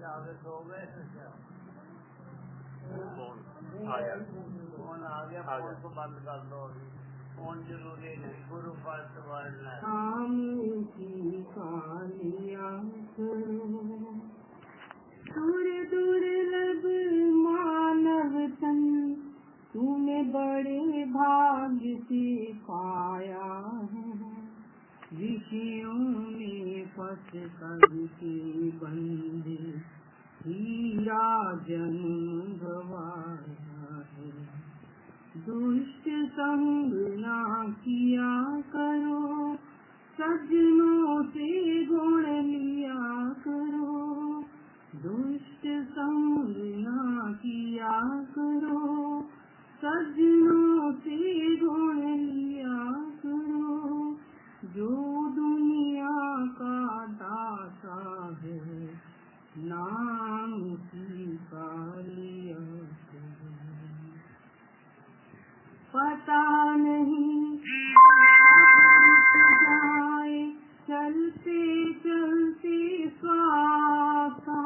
जागृत हो गए तो क्या फोन आ गया, फोन आ गया, फोन को बंद कर दो। फोन जरूरी नहीं, गुरु पास वाला शाम की कालिया दूर दुर्लभ मानव तन तूने बड़े भाग्य से पाया है। विषयों में फंस करके बंधे हीरा जन्म गवाया है। दुष्ट संग ना किया करो, सज्जनों से गुण लिया करो। दुष्ट संग ना किया करो, सज्जनों से गुण लिया करो। जो दुनिया का दाता है नाम स्वीकार लिया करो। पता नहीं जाए चलते चलते स्वासा,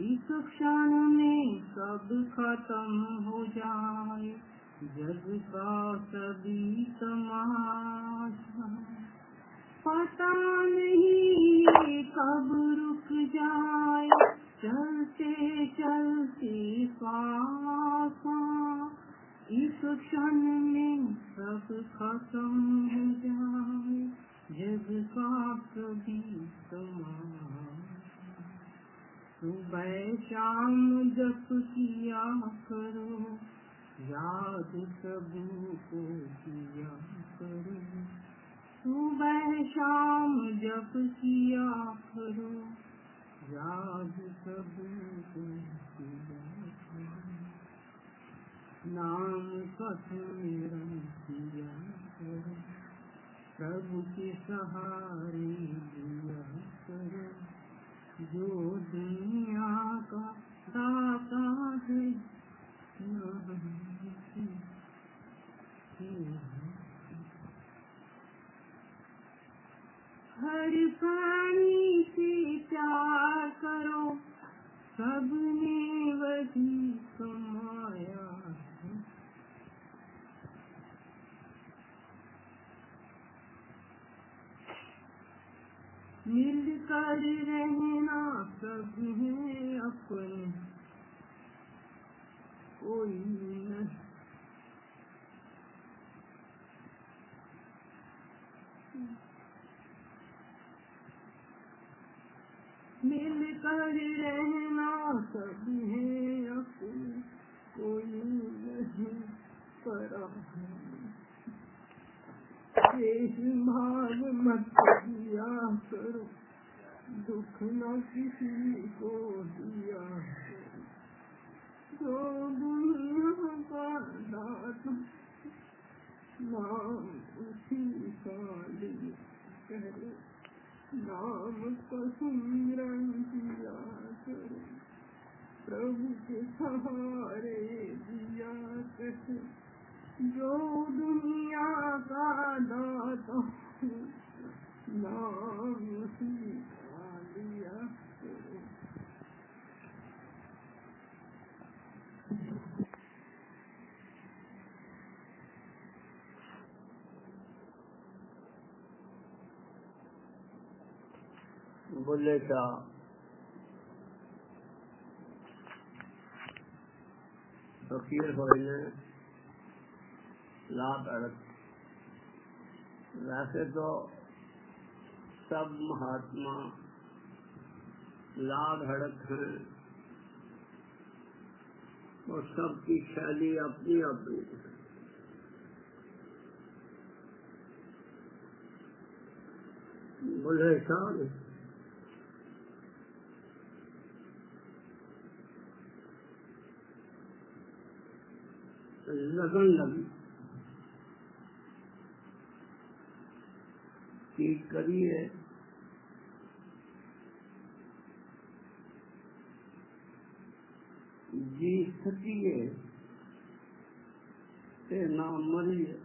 इस क्षण में सब खत्म हो जाए जग का सभी तमाशा। पता नहीं कब रुक जाए चलते चलते स्वासा, इस क्षण में सब खत्म हो जाए जग का सभी तमाशा। सुबह शाम जप किया करो, याद प्रभु को किया करो। सुबह शाम जप किया करो, याद प्रभु को किया करो। नाम का स्मरण किया करो, प्रभु के सहारे दिया करो। जो दुनिया का दाता है हर प्राणी से प्यार करो, सबने वही कमाया है। मिलकर रहना सब है अपने, कोई नहीं। मिलकर रहना सब है अपने, कोई नहीं परा। देश भाव मत दिया करो, दुख न किसी को दिया करो। जो दुनिया का दाता नाम उसी का लिया करो। नाम का सुमिरन किया करो, प्रभु के सहारे दिया करो। जो दुनिया का दाता नाम उसी का लिया करो। बोले क्या फकीर भाई ने लाभ अड़क। वैसे तो सब महात्मा लाभ हड़क है और सबकी शैली अपनी अपनी है। बोले शाह लगन लगी कि करिए जी सकिए ते ना मरिए।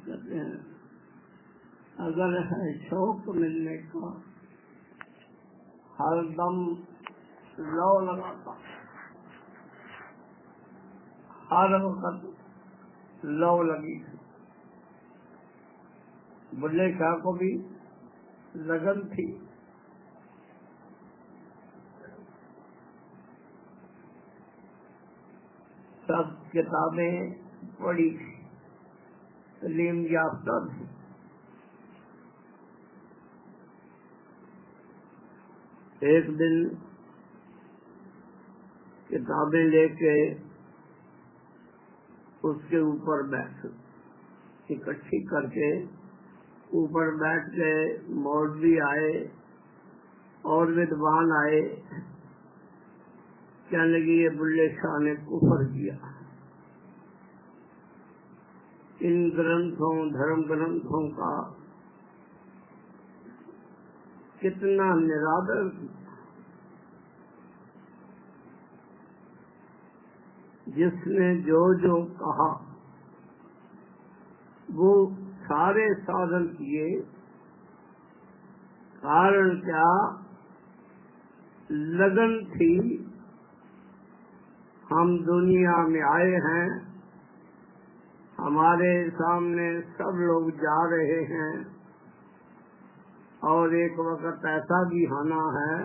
कहते हैं अगर है शौक मिलने का हरदम लौ लगाता, हर वक्त लौ लगी। बुल्ले शाह को भी लगन थी। सब किताबें पढ़ी, तालीम याफ्ता थी। एक दिन किताबें लेके उसके ऊपर बैठ, इकट्ठी करके ऊपर बैठ गए। मौलवी आए और विद्वान आए, कहने लगी ये बुल्ले शाह ने कुफर किया। इन ग्रंथों, धर्म ग्रंथों का कितना निरादर, जिसने जो जो कहा वो सारे साधन किए। कारण क्या? लगन थी। हम दुनिया में आए हैं, हमारे सामने सब लोग जा रहे हैं और एक वक्त ऐसा भी आना है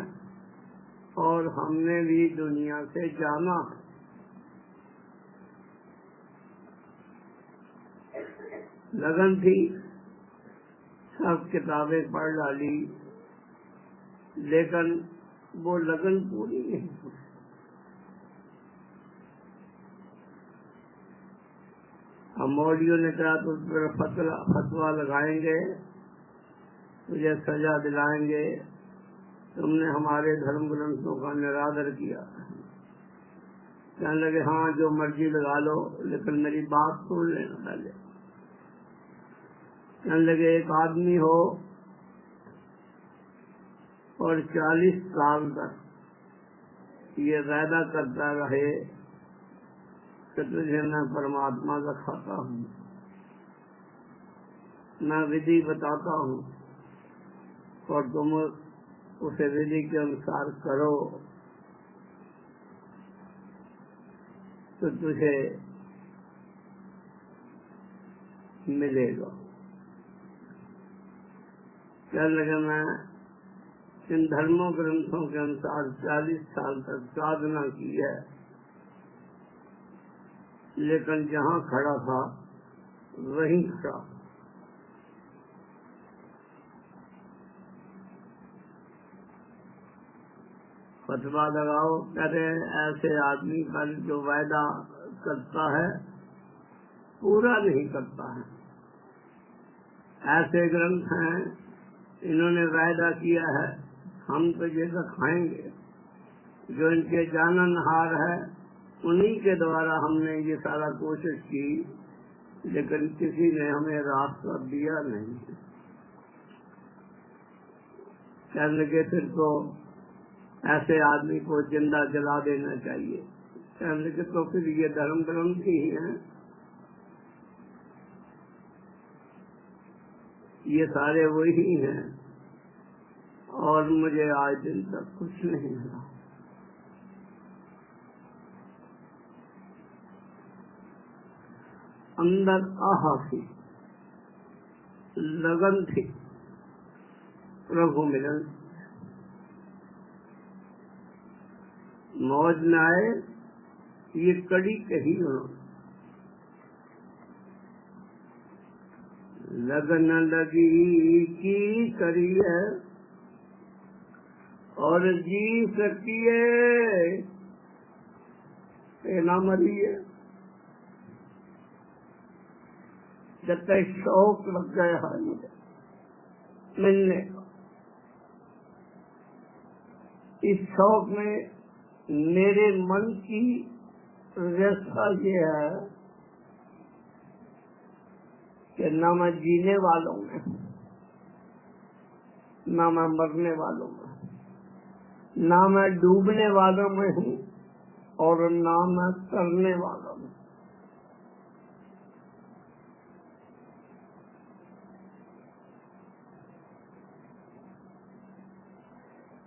और हमने भी दुनिया से जाना है। लगन थी, सब किताबें पढ़ डाली, लेकिन वो लगन पूरी नहीं हुई। हम मौलवियों ने कहा तो उस पर फतवा लगाएंगे, तुझे सजा दिलाएंगे, तुमने हमारे धर्म ग्रंथों का निरादर किया। कहने लगे हाँ जो मर्जी लगा लो, लेकिन मेरी बात सुन लेना पहले। कहने लगे एक आदमी हो और 40 साल तक ये वादा करता रहे कि तुझे मैं परमात्मा दिखाता हूँ, मैं विधि बताता हूँ और तुम उसे विधि के अनुसार करो तो तुझे मिलेगा। क्या लगे मैं इन धर्मों ग्रंथों के अनुसार 40 साल तक साधना की है, लेकिन जहाँ खड़ा था वहीं खड़ा। फतवा लगाओ। कहते ऐसे आदमी पर जो वायदा करता है पूरा नहीं करता है। ऐसे ग्रंथ हैं, इन्होंने वायदा किया है हम तो ये खाएंगे, जो इनके जाननहार है उन्हीं के द्वारा हमने ये सारा कोशिश की, लेकिन किसी ने हमें रास्ता दिया नहीं। कहने लगे फिर तो ऐसे आदमी को जिंदा जला देना चाहिए। कहने लगे तो फिर ये धर्म ग्रंथ ही हैं, ये सारे वही हैं और मुझे आज दिन तक कुछ नहीं मिला। अंदर आह थी, लगन थी प्रभु मिलन। मौज में आए, ये कड़ी कही उन्होंने। लगन लगी की करी है और जी सकिए ना मरी है। जब तक शौक लग गया है मुझे मिलने का, इस शौक में मेरे मन की व्यवस्था ये है कि न मैं जीने वालों में, न मैं मरने वालों में, न मैं डूबने वालों में हूँ और न मैं तरने वालों में।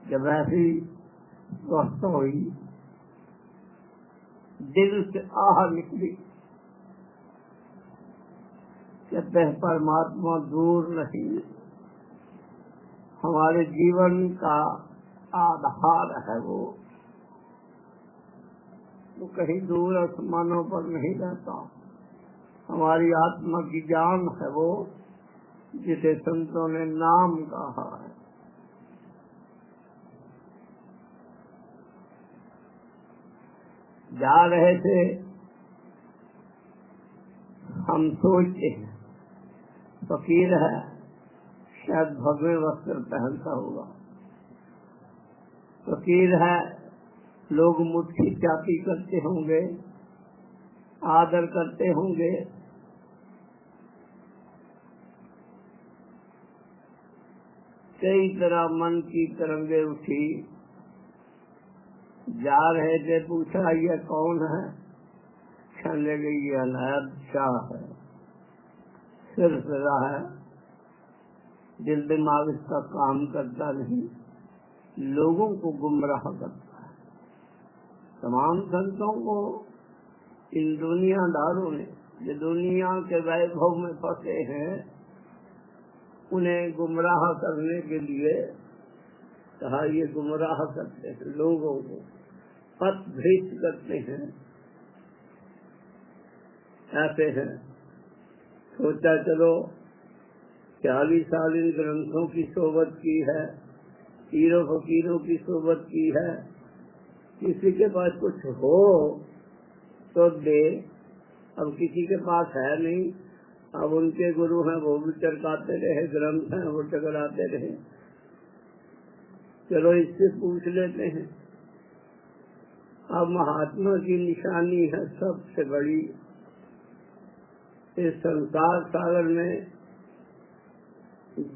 जब ऐसी स्वस्थ हुई, दिल से आह निकली, कहते हैं परमात्मा दूर नहीं, हमारे जीवन का आधार है वो कहीं दूर आसमानों पर नहीं रहता। हमारी आत्मा की जान है वो, जिसे संतों ने नाम कहा है। जा रहे थे, हम सोचते हैं फकीर है, शायद भगवे वस्त्र पहनता होगा। फकीर है, लोग मुट्ठी चाटी करते होंगे, आदर करते होंगे। कई तरह मन की तरंगे उठी। जा रहे थे, पूछा ये कौन है? कहने लगे ये अनायत शाह है। सिर फिरा है, दिल दिमाग इसका काम करता नहीं, लोगों को गुमराह करता है। तमाम संतों को इन दुनियादारों ने, जो दुनिया के वैभव में फंसे हैं, उन्हें गुमराह करने के लिए कहा ये गुमराह करते हैं, लोगों को पथ भ्रष्ट करते हैं। ऐसे हैं। सोचा चलो 40 साल इन ग्रंथों की सोबत की है, पीरों फकीरों की सोबत की है, किसी के पास कुछ हो तो दे। अब किसी के पास है नहीं, अब उनके गुरु हैं वो भी चरकाते रहे, ग्रंथ हैं वो चकराते रहे, चलो इससे पूछ लेते हैं। अब महात्मा की निशानी है सबसे बड़ी। इस संसार सागर में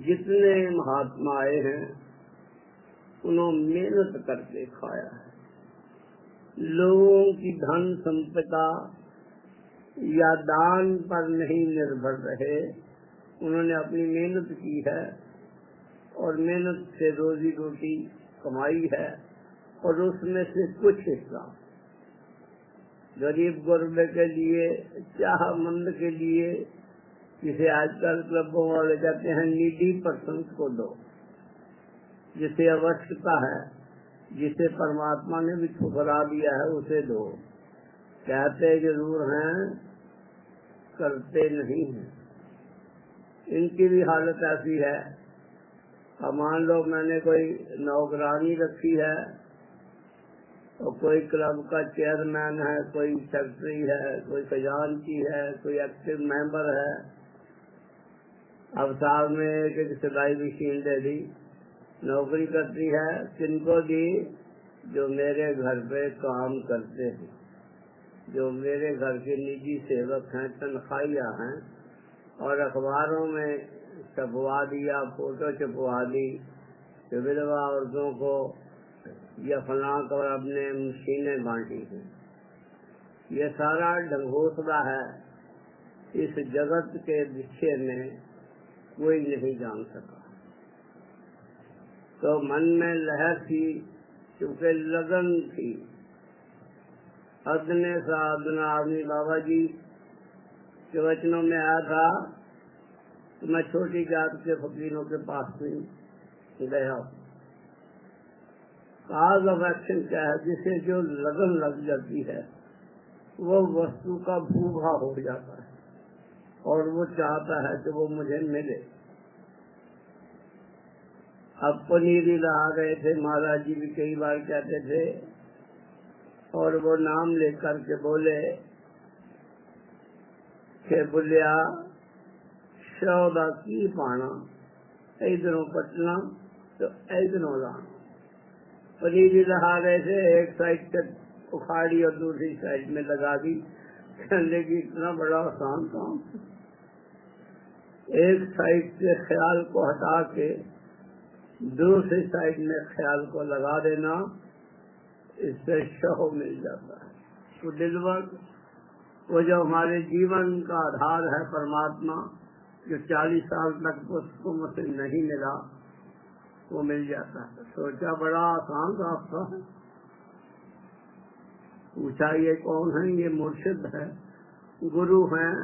जितने महात्मा आए हैं, उन्होंने मेहनत करके खाया है। लोगों की धन संपदा या दान पर नहीं निर्भर रहे, उन्होंने अपनी मेहनत की है और मेहनत से रोजी रोटी कमाई है, और उसमें से कुछ हिस्सा गरीब गुरबे के लिए, चाहमंद के लिए, जिसे आजकल क्लबों वाले कहते हैं नीडी पर्सन को दो, जिसे आवश्यकता है, जिसे परमात्मा ने भी ठुकरा दिया है उसे दो। कहते जरूर हैं, करते नहीं हैं। इनकी भी हालत ऐसी है। अब मान लो मैंने कोई नौकरानी रखी है, और कोई क्लब का चेयरमैन है, कोई सेक्रेटरी है, कोई खजांची है, कोई एक्टिव मेंबर है। अब साल में एक सिलाई मशीन दे दी, नौकरी करती है। किनको दी? जो मेरे घर पे काम करते हैं, जो मेरे घर के निजी सेवक हैं, तनख्वाहियाँ हैं, और अखबारों में छपवा दिया, फोटो छपवा दी कि विधवा औरतों को या फलां को अपने मशीनें बांटी हैं। ये सारा ढंगोसला है। इस जगत के विषय में कोई नहीं जान सका। तो मन में लहर थी, क्योंकि लगन थी। अदने सा अदना आदमी बाबा जी के वचनों में आया था कि मैं छोटी जात के फकीरों के पास में गया। काज ऑफ एक्शन क्या है? जिसे जो लगन लग जाती है वो वस्तु का भूखा हो जाता है, और वो चाहता है कि वो मुझे मिले। अब पनीरी लगा गए थे, महाराज जी भी कई बार कहते थे, और वो नाम लेकर के बोले कि बुलिया सौदा की पाना, इधरों पटना तो इधरों लाना। पनीरी लगा गए थे, एक साइड से उखाड़ी और दूसरी साइड में लगा दी। कहने की इतना बड़ा आसान काम, एक साइड से ख्याल को हटा के दूसरी साइड में ख्याल को लगा देना, इससे शहो मिल जाता है। तो दिलवर वो जो हमारे जीवन का आधार है परमात्मा, जो 40 साल तक उसको मुझसे नहीं मिला, वो मिल जाता है। सोचा बड़ा आसान रास्ता है। पूछा ये कौन है? ये मुर्शिद है, गुरु हैं,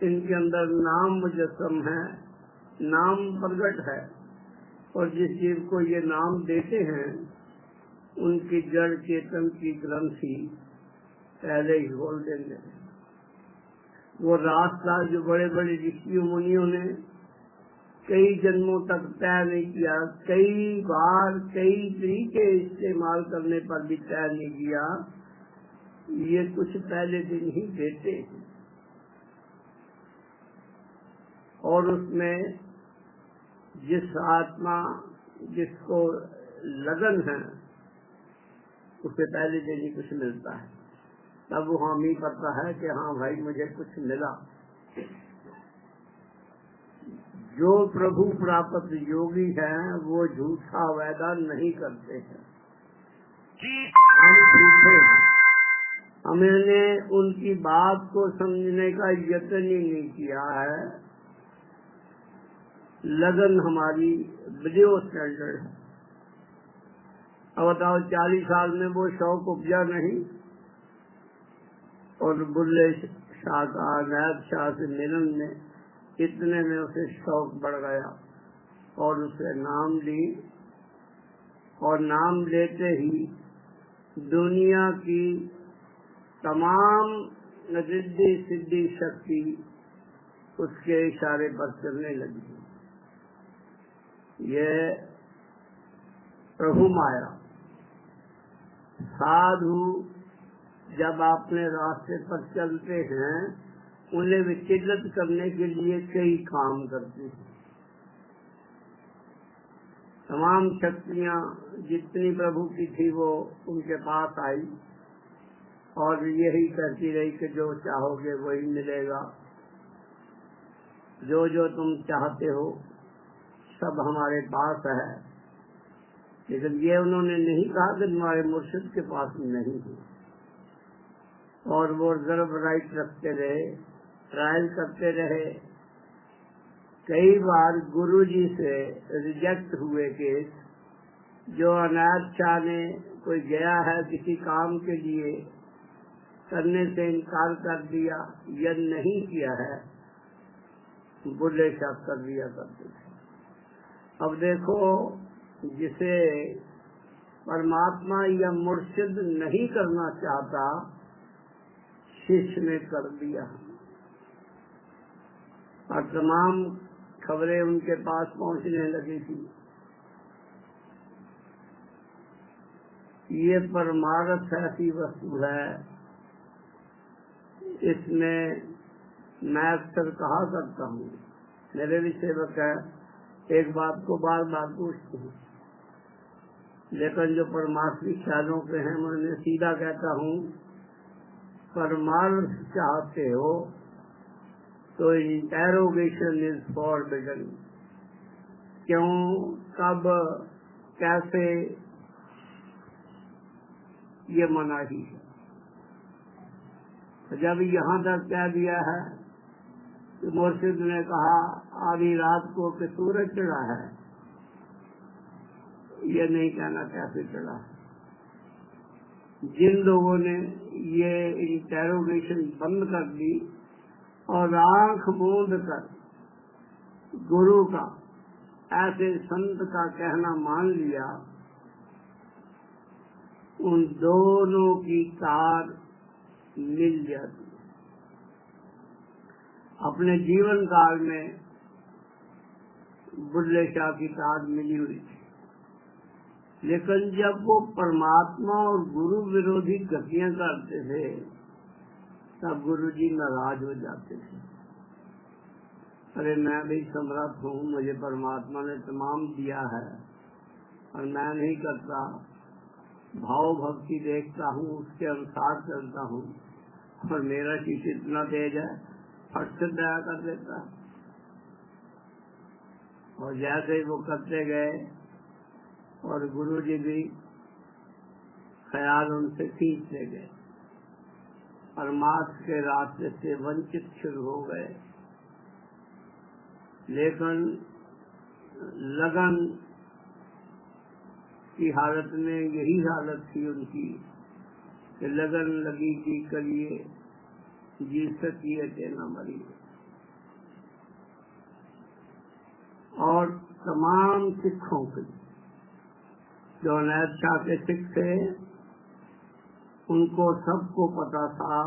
इनके अंदर नाम मुजस्सम है, नाम प्रगट है, और जिस जीव को ये नाम देते हैं उनकी जड़ चेतन की ग्रंथि पहले ही खोल देंगे। वो रास्ता जो बड़े बड़े ऋषियों मुनियों ने कई जन्मों तक तय नहीं किया, कई बार कई तरीके इस्तेमाल करने पर भी तय नहीं किया, ये कुछ पहले दिन ही देते हैं। और उसमें जिस आत्मा जिसको लगन है उसे पहले दिन ही कुछ मिलता है, तब वो हम ही पता है कि हाँ भाई मुझे कुछ मिला। जो प्रभु प्राप्त योगी हैं वो झूठा वादा नहीं करते हैं। हम झूठे हैं, हमने उनकी बात को समझने का यत्न ही नहीं किया है। लगन हमारी वीडियो स्टैंडर्ड है। अब बताओ 40 साल में वो शौक उपजा नहीं, और बुल्ले शाह का नायब शाह से मिलन में इतने में उसे शौक बढ़ गया और उसे नाम ली, और नाम लेते ही दुनिया की तमाम रिद्धि सिद्धि शक्ति उसके इशारे पर चलने लगी। ये प्रभु माया। साधु जब अपने रास्ते पर चलते हैं उन्हें विचलित करने के लिए कई काम करते हैं। तमाम शक्तियाँ जितनी प्रभु की थी वो उनके पास आई और यही कहती रही कि जो चाहोगे वही मिलेगा, जो जो तुम चाहते हो सब हमारे पास है। लेकिन ये उन्होंने नहीं कहा कि तुम्हारे मुर्शिद के पास नहीं है। और वो रिजर्व राइट रखते रहे, ट्रायल करते रहे। कई बार गुरुजी से रिजेक्ट हुए केस, जो अनाथ शाह ने कोई गया है किसी काम के लिए, करने से इनकार कर दिया या नहीं किया है, बुल्ले शाह कर दिया करते थे। अब देखो, जिसे परमात्मा या मुर्शिद नहीं करना चाहता शिष्य ने कर दिया, और तमाम खबरें उनके पास पहुंचने लगी थी। ये परमार्थ ऐसी वस्तु है, इसमें मैं अक्सर कहा करता हूँ, मेरे भी सेवक है, एक बात को बार बार पूछते हैं, लेकिन जो परमार्थी ख्यालों पे हैं मैं सीधा कहता हूँ, परमार्थ चाहते हो तो इंटेरोगेशन इज फॉरबिडन। क्यों, कब, कैसे, ये मनाही है। जब यहाँ तक कह दिया है कि मुर्शिद ने कहा आधी रात को कि सूरज चढ़ा है, ये नहीं कहना कैसे चढ़ा है। जिन लोगों ने ये इंटेरोगेशन बंद कर दी और आंख मूंद कर गुरु का, ऐसे संत का कहना मान लिया, उन दोनों की तार मिल जाती। अपने जीवन काल में बुल्ले शाह की तार मिली हुई थी, लेकिन जब वो परमात्मा और गुरु विरोधी गतियां करते थे तब गुरुजी नाराज हो जाते थे। अरे मैं भी समर्थ हूँ, मुझे परमात्मा ने तमाम दिया है और मैं नहीं करता, भाव भक्ति देखता हूँ, उसके अनुसार चलता हूँ, और मेरा शिष्य इतना तेज है, फट से दया कर देता है। और जैसे ही वो करते गए और गुरुजी भी ख्याल उनसे खींचते गए, परमार्थ के रास्ते से वंचित शुरू हो गए। लेकिन लगन की हालत में यही हालत थी उनकी कि लगन लगी कि करिए जी सकिए के न मरिए। और तमाम सिखों के जो अनायत शाह के सिख थे उनको सबको पता था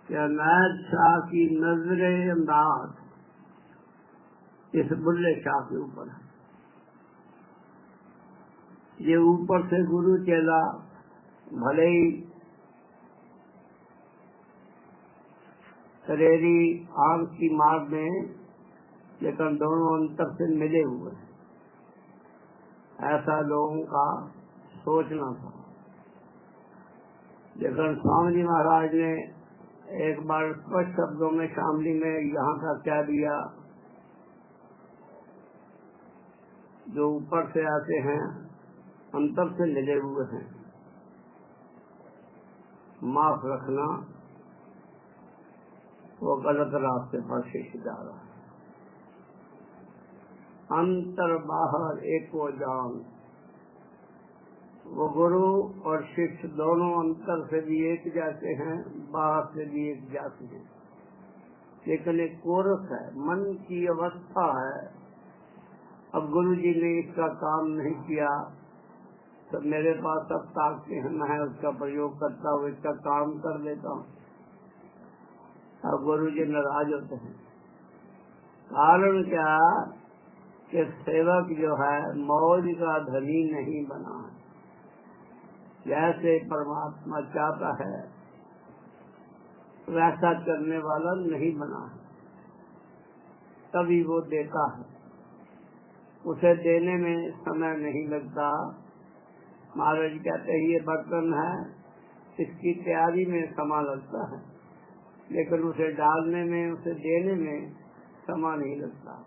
कि अनायत शाह की नजरे अंदाज इस बुल्ले शाह के ऊपर है। ये ऊपर से गुरु चेला भले ही शरीरी आंख की मार में, लेकिन दोनों अंतर से मिले हुए हैं, ऐसा लोगों का सोचना था। लेकिन स्वामी जी महाराज ने एक बार स्पष्ट शब्दों में शामली में यहाँ का क्या दिया, जो ऊपर से आते हैं अंतर से मिले हुए हैं, माफ रखना वो गलत रास्ते पर शिष्य जा रहा है। अंतर बाहर एक वो जान, वो गुरु और शिष्य दोनों अंतर से भी एक जैसे हैं, बाहर से भी एक जैसे हैं, लेकिन एक कोरस है, मन की अवस्था है। अब गुरु जी ने इसका काम नहीं किया तो मेरे पास सब ताकतें हैं, मैं उसका प्रयोग करता हूँ, इसका काम कर देता हूँ। अब गुरु जी नाराज होते हैं। कारण क्या कि सेवक जो है मौज का धनी नहीं बना है, जैसे परमात्मा चाहता है वैसा करने वाला नहीं बना है, तभी वो देता है। उसे देने में समय नहीं लगता। महाराज कहते हैं ये बर्तन है, इसकी तैयारी में समय लगता है, लेकिन उसे डालने में, उसे देने में समय नहीं लगता।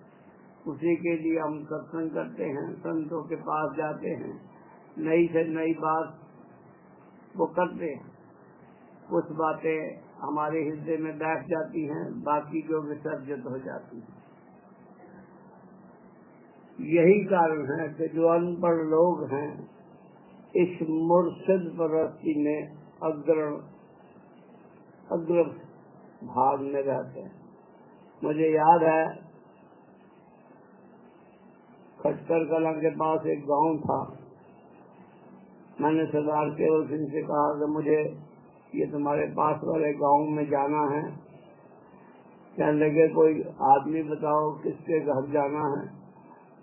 उसी के लिए हम सत्संग करते हैं, संतों के पास जाते हैं, नई से नई बात वो करते हैं, कुछ बातें हमारे हृदय में बैठ जाती हैं, बाकी जो विसर्जित हो जाती हैं। यही कारण है कि जो अनपढ़ लोग हैं इस मुर्शिद परस्ती में अग्र भाग में रहते हैं। मुझे याद है खटकर कला के पास एक गांव था, मैंने सरदार केवल सिंह से कहा कि मुझे ये तुम्हारे पास वाले गांव में जाना है। कहने लगे कोई आदमी बताओ किसके घर जाना है।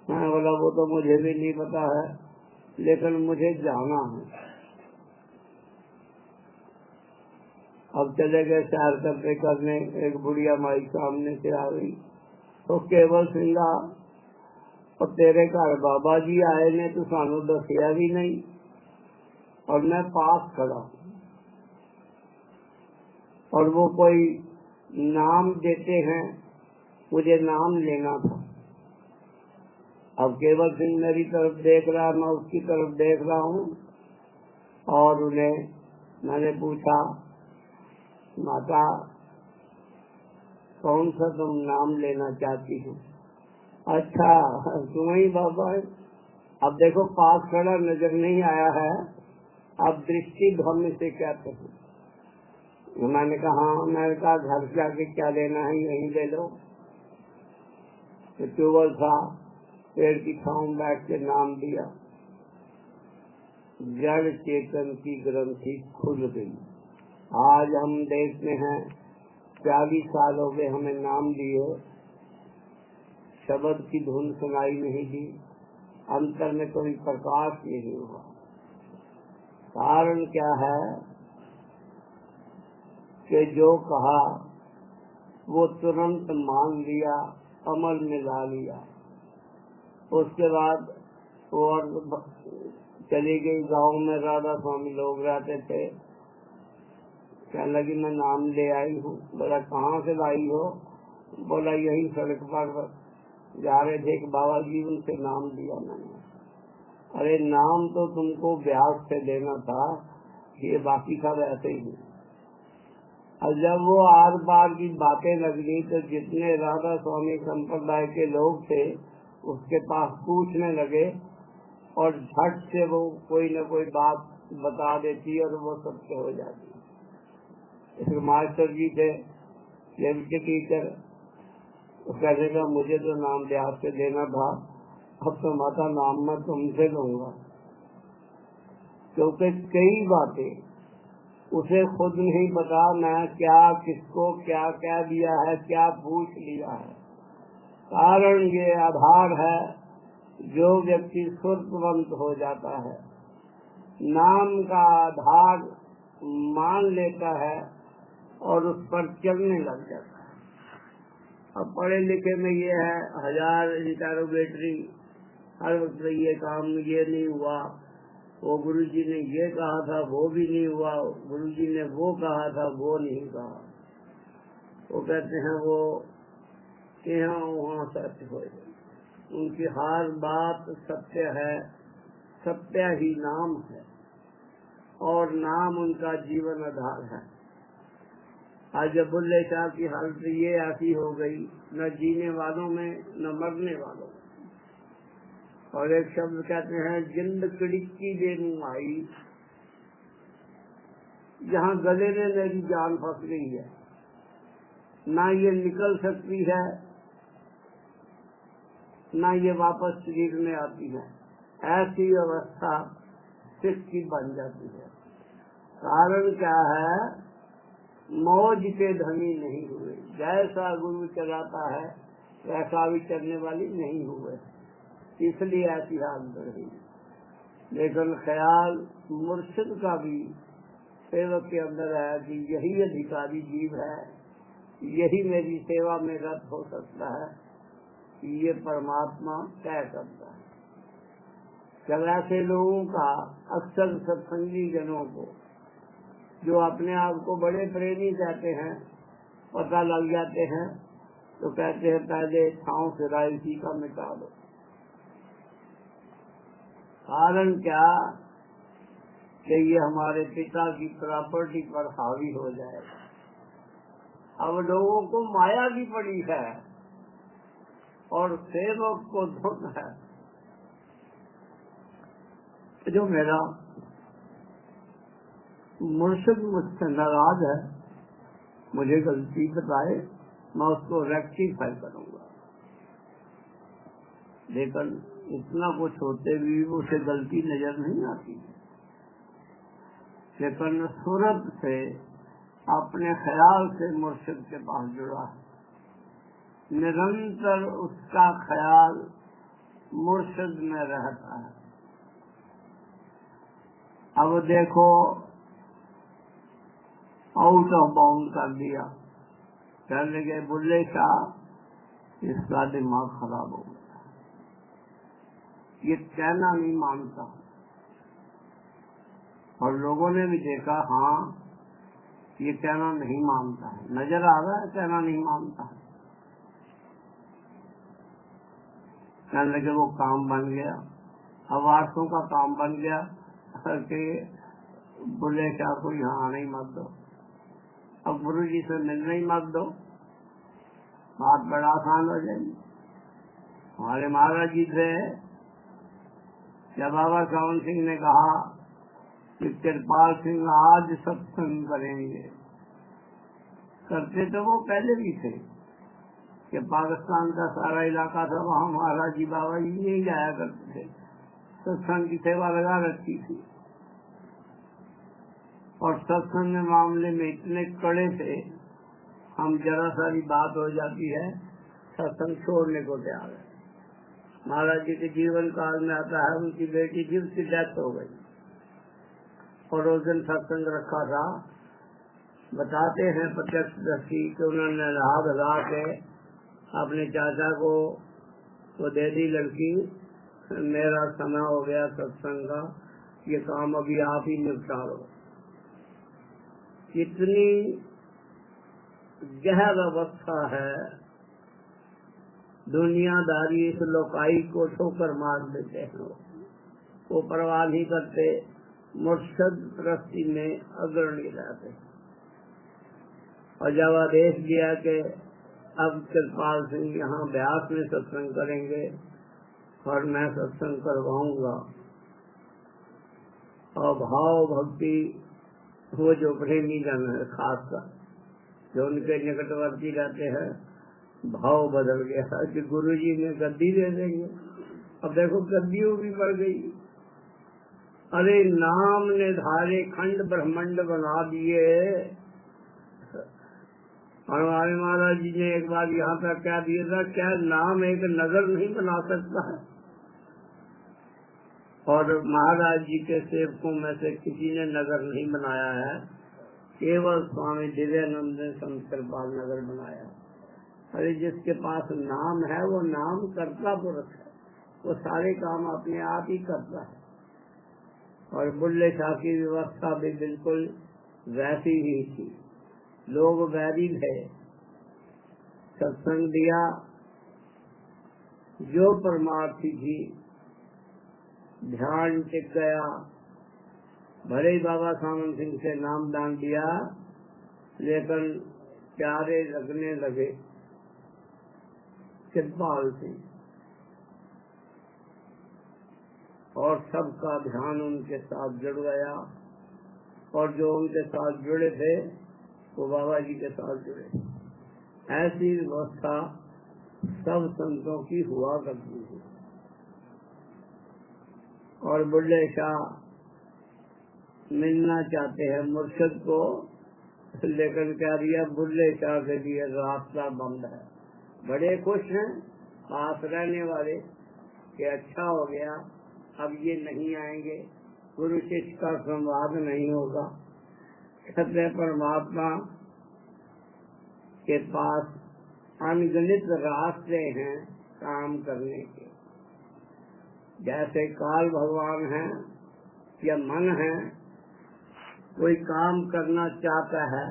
मैंने बोला वो तो मुझे भी नहीं पता है, लेकिन मुझे जाना है। अब चले गए सैर करते करने, एक बुढ़िया माई सामने से आ गई तो केवल सिंगा और तेरे घर बाबा जी आए ने तो सानू दसिया भी नहीं, और मैं पास खड़ा हूँ और वो कोई नाम देते हैं, मुझे नाम लेना था। अब केवल सिंह मेरी तरफ देख रहा, मैं उसकी तरफ देख रहा हूँ, और उन्हें मैंने पूछा माता कौन सा तुम नाम लेना चाहती हो? अच्छा तुम ही बाबा है। अब देखो पास खड़ा नजर नहीं आया है, अब दृष्टि भ्रम से कहते हैं। मैंने कहा मैंने कहा घर जाके क्या लेना है यहीं ले लो। तो ट्यूबवेल था, पेड़ की छांव में बैठ के नाम दिया, जड़ चेतन की ग्रंथि खुल गई। आज हम देखते हैं 40 साल हो गए हमें नाम दिए, शब्द की धुन सुनाई नहीं दी, अंतर में कोई प्रकाश नहीं हुआ। कारण क्या है कि जो कहा वो तुरंत मान लिया, अमल में ला लिया। उसके बाद और चली गई गांव में, राधा स्वामी लोग रहते थे। कहने लगी मैं नाम ले आई हूँ। बोला कहाँ से लाई हो? बोला यही सड़क पर जा रहे थे, एक बाबा जी उनसे नाम दिया मैंने। अरे नाम तो तुमको ब्याज से देना था, ये बाकी सब ऐसे ही। और जब वो आर पार की बातें लग गई तो जितने राधा स्वामी संप्रदाय के लोग थे उसके पास पूछने लगे और झट से वो कोई न कोई बात बता देती और वो सत्य हो जाती। इसके मास्टर जी थे के टीचर, कहने का मुझे तो नाम देहात से देना था, अब तो माता नाम मैं तुमसे लूंगा, क्योंकि कई बातें उसे खुद नहीं पता मैं क्या किसको क्या क्या दिया है, क्या पूछ लिया है। कारण ये आधार है, जो व्यक्ति सुरतवंत हो जाता है, नाम का आधार मान लेता है और उस पर चलने लग जाता है। अब पढ़े लिखे में ये है, 1000 इंटरोगेटरी, हर वक्त ये काम ये नहीं हुआ, वो गुरुजी ने ये कहा था वो भी नहीं हुआ, गुरुजी ने वो कहा था वो नहीं कहा। वो कहते हैं वो यहाँ वहाँ सत्य हो जाए, उनकी हर बात सत्य है, सत्य ही नाम है और नाम उनका जीवन आधार है। आज जब बुल्ले शाह की हालत ये ऐसी हो गई, न जीने वालों में न मरने वालों में, और एक शब्द कहते हैं जिंद किड़की देनू आई, जहाँ गले में मेरी जान फंस गई है, ना ये निकल सकती है ना ये वापस शरीर में आती है, ऐसी अवस्था सिख की बन जाती है। कारण क्या है, मौज के धनी नहीं हुए, जैसा गुरु चलाता है वैसा भी चलने वाली नहीं हुए, इसलिए ऐसी हालत रही। लेकिन ख्याल मुर्शिद का भी सेवक के अंदर है कि यही अधिकारी जीव है, यही मेरी सेवा में रत हो सकता है, ये परमात्मा तय करता है। जब ऐसे लोगों का अक्सर सत्संगी जनों को, जो अपने आप को बड़े प्रेमी कहते हैं, पता लग जाते हैं तो कहते हैं पहले छांव सिरा इसी का मिटा दो। कारण क्या कि ये हमारे पिता की प्रॉपर्टी पर हावी हो जाएगा। अब लोगों को माया की पड़ी है और सेवक को धुन है। जो मेरा मुर्शिद मुझसे नाराज है, मुझे गलती बताए, मैं उसको रेक्टिफाई करूंगा। लेकिन इतना कुछ होते भी उसे गलती नजर नहीं आती। लेकिन सूरत से अपने ख्याल से मुर्शिद के पास जुड़ा है, निरंतर उसका ख्याल मुर्शिद में रहता है। अब देखो आउट ऑफ बाउंड कर दिया, कहने लगे बुल्ले शाह इसका दिमाग खराब हो गया, ये कहना नहीं मानता। और लोगों ने भी देखा हाँ ये कहना नहीं मानता है, नजर आ रहा है कहना नहीं मानता है। कहने लगे वो काम बन गया, अवार्सों का काम बन गया कि बुल्ले शाह को यहाँ आने ही मत दो, अब गुरु जी से मिलने ही मत दो, बात बड़ा आसान हो जाएगी। हमारे महाराज जी थे, जब बाबा सावन सिंह ने कहा कि कृपाल सिंह आज सत्संग करेंगे, करते तो वो पहले भी थे कि पाकिस्तान का सारा इलाका था, वहाँ महाराज जी बाबा जी नहीं जाया करते थे, सत्संग की सेवा लगा रखी थी। और सत्संग के मामले में इतने कड़े थे, हम जरा सारी बात हो जाती है सत्संग छोड़ने को तैयार है। महाराज जी के जीवन काल में आता है उनकी बेटी जीव की डेथ हो गई और उस दिन सत्संग रखा था। बताते हैं प्रत्यक्षदर्शी कि उन्होंने नहा के अपने चाचा को वो दे दी लड़की, मेरा समय हो गया सत्संग का, ये काम अभी आप ही निपटा लो। कितनी गहर अवस्था है, दुनियादारी इस लोकाई को ठोकर मार देते हैं, वो परवाह नहीं करते, मुर्शद प्रस्ती में अग्रणी रहते। और जब आदेश दिया कि अब कृपाल सिंह यहाँ ब्यास में सत्संग करेंगे और मैं सत्संग करवाऊंगा। और भाव भक्ति वो जो प्रेमी जन है खासकर जो उनके निकटवर्ती रहते हैं, भाव बदल गया कि गुरुजी ने गद्दी दे देंगे। अब देखो गद्दियों भी बढ़ गई। अरे नाम ने धारे खंड ब्रह्मांड बना दिए। हमारे महाराज जी ने एक बार यहाँ पर क्या दिया था, क्या नाम एक नगर नहीं बना सकता है। और महाराज जी के सेवकों में से किसी ने नगर नहीं बनाया है, केवल स्वामी दिव्यानंद ने संत कृपाल नगर बनाया। अरे जिसके पास नाम है वो नाम करता पुरुष है, वो सारे काम अपने आप ही करता है। और बुल्ले शाह की व्यवस्था भी बिल्कुल वैसी ही थी। लोग वैरी थे, सत्संग दिया, जो परमार्थी थी ध्यान टिक गया। भले ही बाबा सामंत सिंह से नाम दान दिया, लेकिन प्यारे लगने लगे कृपाल सिंह, और सबका ध्यान उनके साथ जुड़ गया। और जो उनके साथ जुड़े थे वो बाबा जी के साथ जुड़े। ऐसी व्यवस्था सब संतों की हुआ करती है। और बुल्ले शाह मिलना चाहते हैं मुर्शिद को, लेकिन क्या दिया, बुल्ले शाह के लिए रास्ता बंद है। बड़े खुश हैं पास रहने वाले कि अच्छा हो गया, अब ये नहीं आएंगे, गुरु शिष्य का संवाद नहीं होगा। कहते परमात्मा के पास अनगिनत रास्ते हैं काम करने के। जैसे काल भगवान है या मन है, कोई काम करना चाहता है,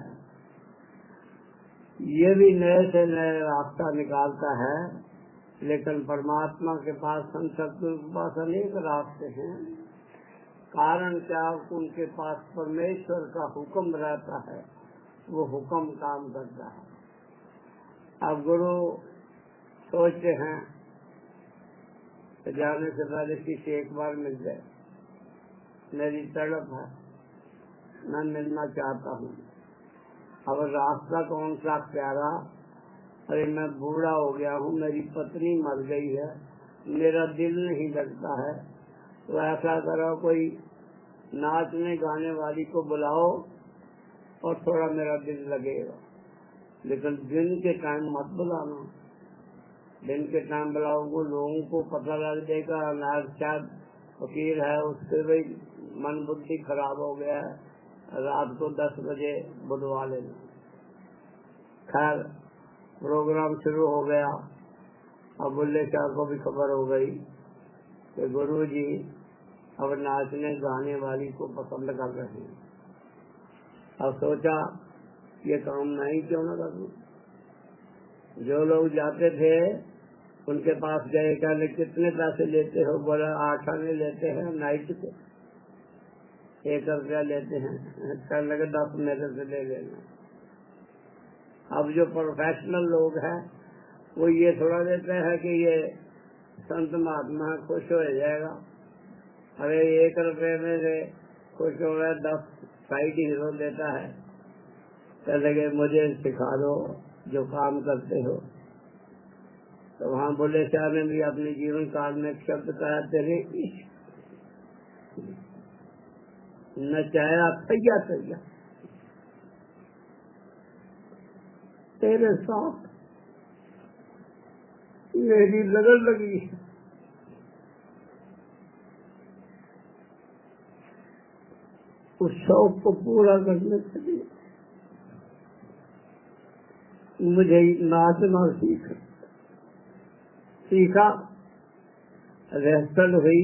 ये भी नए से नए रास्ता निकालता है। लेकिन परमात्मा के पास, संसद के पास अनेक रास्ते हैं। कारण क्या, उनके पास परमेश्वर का हुक्म रहता है, वो हुक्म काम करता है। अब गुरु सोचते हैं तो जाने से पहले किसी एक बार मिल जाए, मेरी तड़प है, मैं मिलना चाहता हूँ। अब रास्ता कौन सा प्यारा, अरे मैं बूढ़ा हो गया हूँ, मेरी पत्नी मर गई है, मेरा दिल नहीं लगता है, तो ऐसा करो कोई नाचने गाने वाली को बुलाओ और थोड़ा मेरा दिल लगेगा। लेकिन दिन के टाइम मत बुलाना, दिन के टाइम बुलाओगे लोगों को पता लग जाएगा शायद फकीर है, उससे भी मन बुद्धि खराब हो गया है, रात को 10 बजे बुलवा लेना। खैर प्रोग्राम शुरू हो गया। अब बुल्ले शाह को भी खबर हो गई कि गुरु जी अब नाचने गाने वाली को पसंद कर रहे हैं। अब सोचा ये काम नहीं क्यों न करूं। जो लोग जाते थे उनके पास गए, कहने कितने पैसे लेते हो, बोला 8 आने लेते हैं नाइट के, 1 रुपया लेते हैं। कहने लगे 10 मेरे से ले लेना। अब जो प्रोफेशनल लोग हैं वो ये थोड़ा देते हैं कि ये संत महात्मा खुश हो जाएगा, अरे 1 रुपये में से खुश हो गए, 10 साइड हीरो देता है। कह लगे मुझे सिखा दो जो काम करते हो। तो वहाँ बुल्ले शाह ने भी अपने जीवन काल में एक शब्द कहा, तेरे इश्क नचाया थैया थैया, तेरे साथ मेरी लगन लगी है। उस शौक को पूरा करने के लिए मुझे नाचना सीखा। रिहर्सल हुई,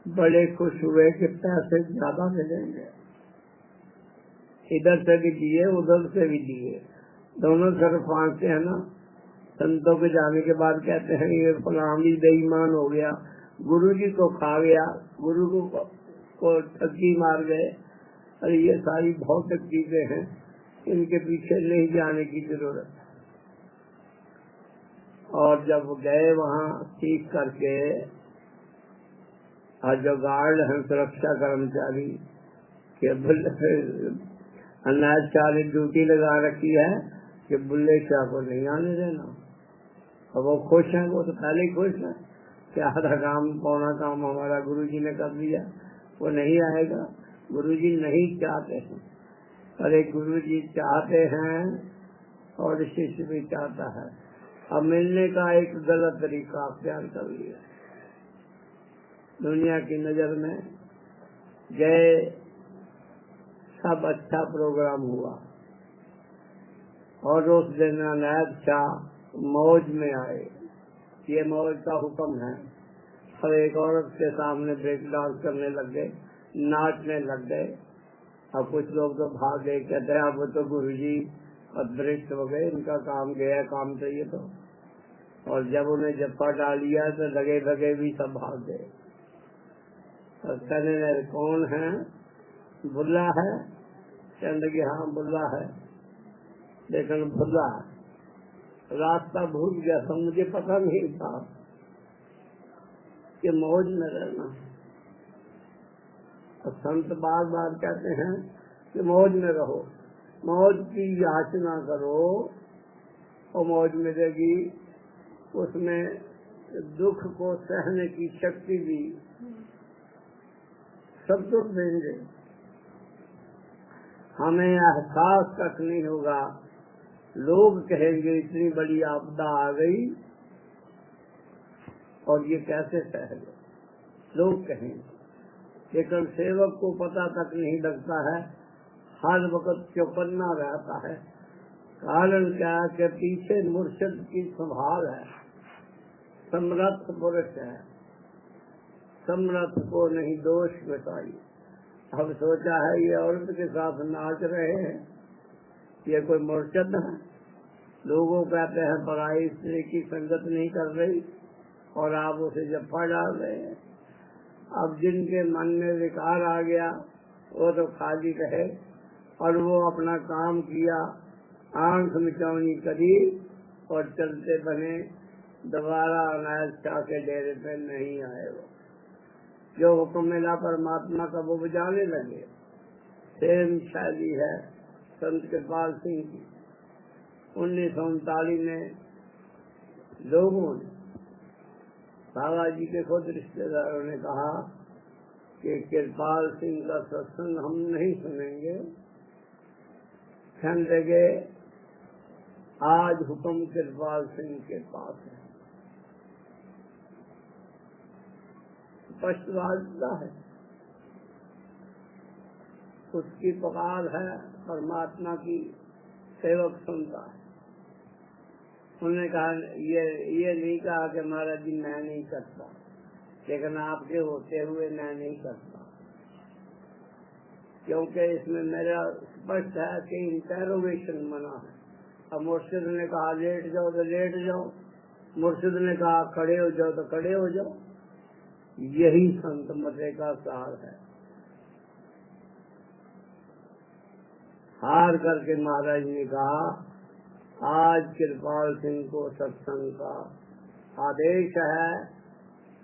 बड़े खुश हुए कि पैसे ज्यादा मिलेंगे। इधर से भी दिए, उधर से भी दिए, दोनों तरफ फांसते हैं ना। संतों के जाने के बाद कहते हैं ये फलानी बेईमान हो गया, गुरु जी को खा गया, गुरु को ठगी मार गए। अरे ये सारी भौतिक चीजें हैं, इनके पीछे नहीं जाने की जरूरत। और जब गए वहाँ सीख करके, और जो गार्ड हैं सुरक्षा कर्मचारी के अनाज चाली ड्यूटी लगा रखी है कि बुल्ले शाह को नहीं आने देना। और वो खुश हैं, वो तो पहले ही खुश हैं कि आधा काम पौना काम हमारा गुरुजी ने कर दिया, वो नहीं आएगा। गुरुजी नहीं चाहते हैं, पर एक गुरुजी चाहते हैं और शिष्य भी चाहता है। अब मिलने का एक गलत तरीका अख्तियार कर लिया दुनिया की नजर में। गए, सब अच्छा प्रोग्राम हुआ और उस दिन अनायत शाह मौज में आए। ये मौज का हुक्म है। और एक औरत के सामने ब्रेक डांस करने लग गए, नाचने लग गए। अब कुछ लोग तो भाग गए, कहते हैं अब तो गुरुजी अदृष्ट हो गए, इनका काम गया, काम चाहिए तो। और जब उन्हें जप्पा डाल लिया तो लगे लगे भी सब भाग गए। और कहने लगे कौन है? बुल्ला है? कहने लगे हाँ बुल्ला है, लेकिन बुल्ला रास्ता भूल गया था, मुझे पता नहीं था कि मौज में रहना। और संत बार बार कहते हैं कि मौज में रहो, मौज की याचना करो और मौज मिलेगी। उसमें दुख को सहने की शक्ति भी सब दुख देंगे। हमें एहसास तक नहीं होगा, लोग कहेंगे इतनी बड़ी आपदा आ गई और ये कैसे सह गए, लोग कहेंगे। लेकिन सेवक को पता तक नहीं लगता है, हर वक्त चौकन्ना रहता है। कारण क्या कि पीछे मुर्शिद की संभाल है, समर्थ पुरुष है, समर्थ को नहीं दोष बताई। अब सोचा है ये औरत के साथ नाच रहे हैं, ये कोई मुर्शिद है? लोगों कहते हैं पराई स्त्री की संगत नहीं कर रही और आप उसे जफ्फा डाल रहे हैं। अब जिनके मन में विकार आ गया वो तो खाली रहे और वो अपना काम किया, आंख मिचौनी करी और चलते बने। दोबारा अनायत शाह के डेरे पे नहीं आए। वो जो हुक्म मिला परमात्मा का वो बजाने लगे। सेम शैली है संत कृपाल सिंह की। 1939 में लोगों ने, बाबा जी के खुद रिश्तेदारों ने कहा कि कृपाल सिंह का सत्संग हम नहीं सुनेंगे। कहने लगे आज हुक्म कृपाल सिंह के पास है। स्पष्टवादिता है, उसकी पुकार है, परमात्मा की सेवक सुनता है। उन्होंने कहा ये नहीं कहा कि महाराज जी मैं नहीं करता, लेकिन आपके होते हुए मैं नहीं करता, क्योंकि इसमें मेरा स्पष्ट है कि इंटेरोगेशन मना है। अब मुर्शिद ने कहा लेट जाओ तो लेट जाओ, मुर्शिद ने कहा खड़े हो जाओ तो खड़े हो जाओ। यही संत मते का सार है। हार करके महाराज ने कहा आज कृपाल सिंह को सत्संग का आदेश है,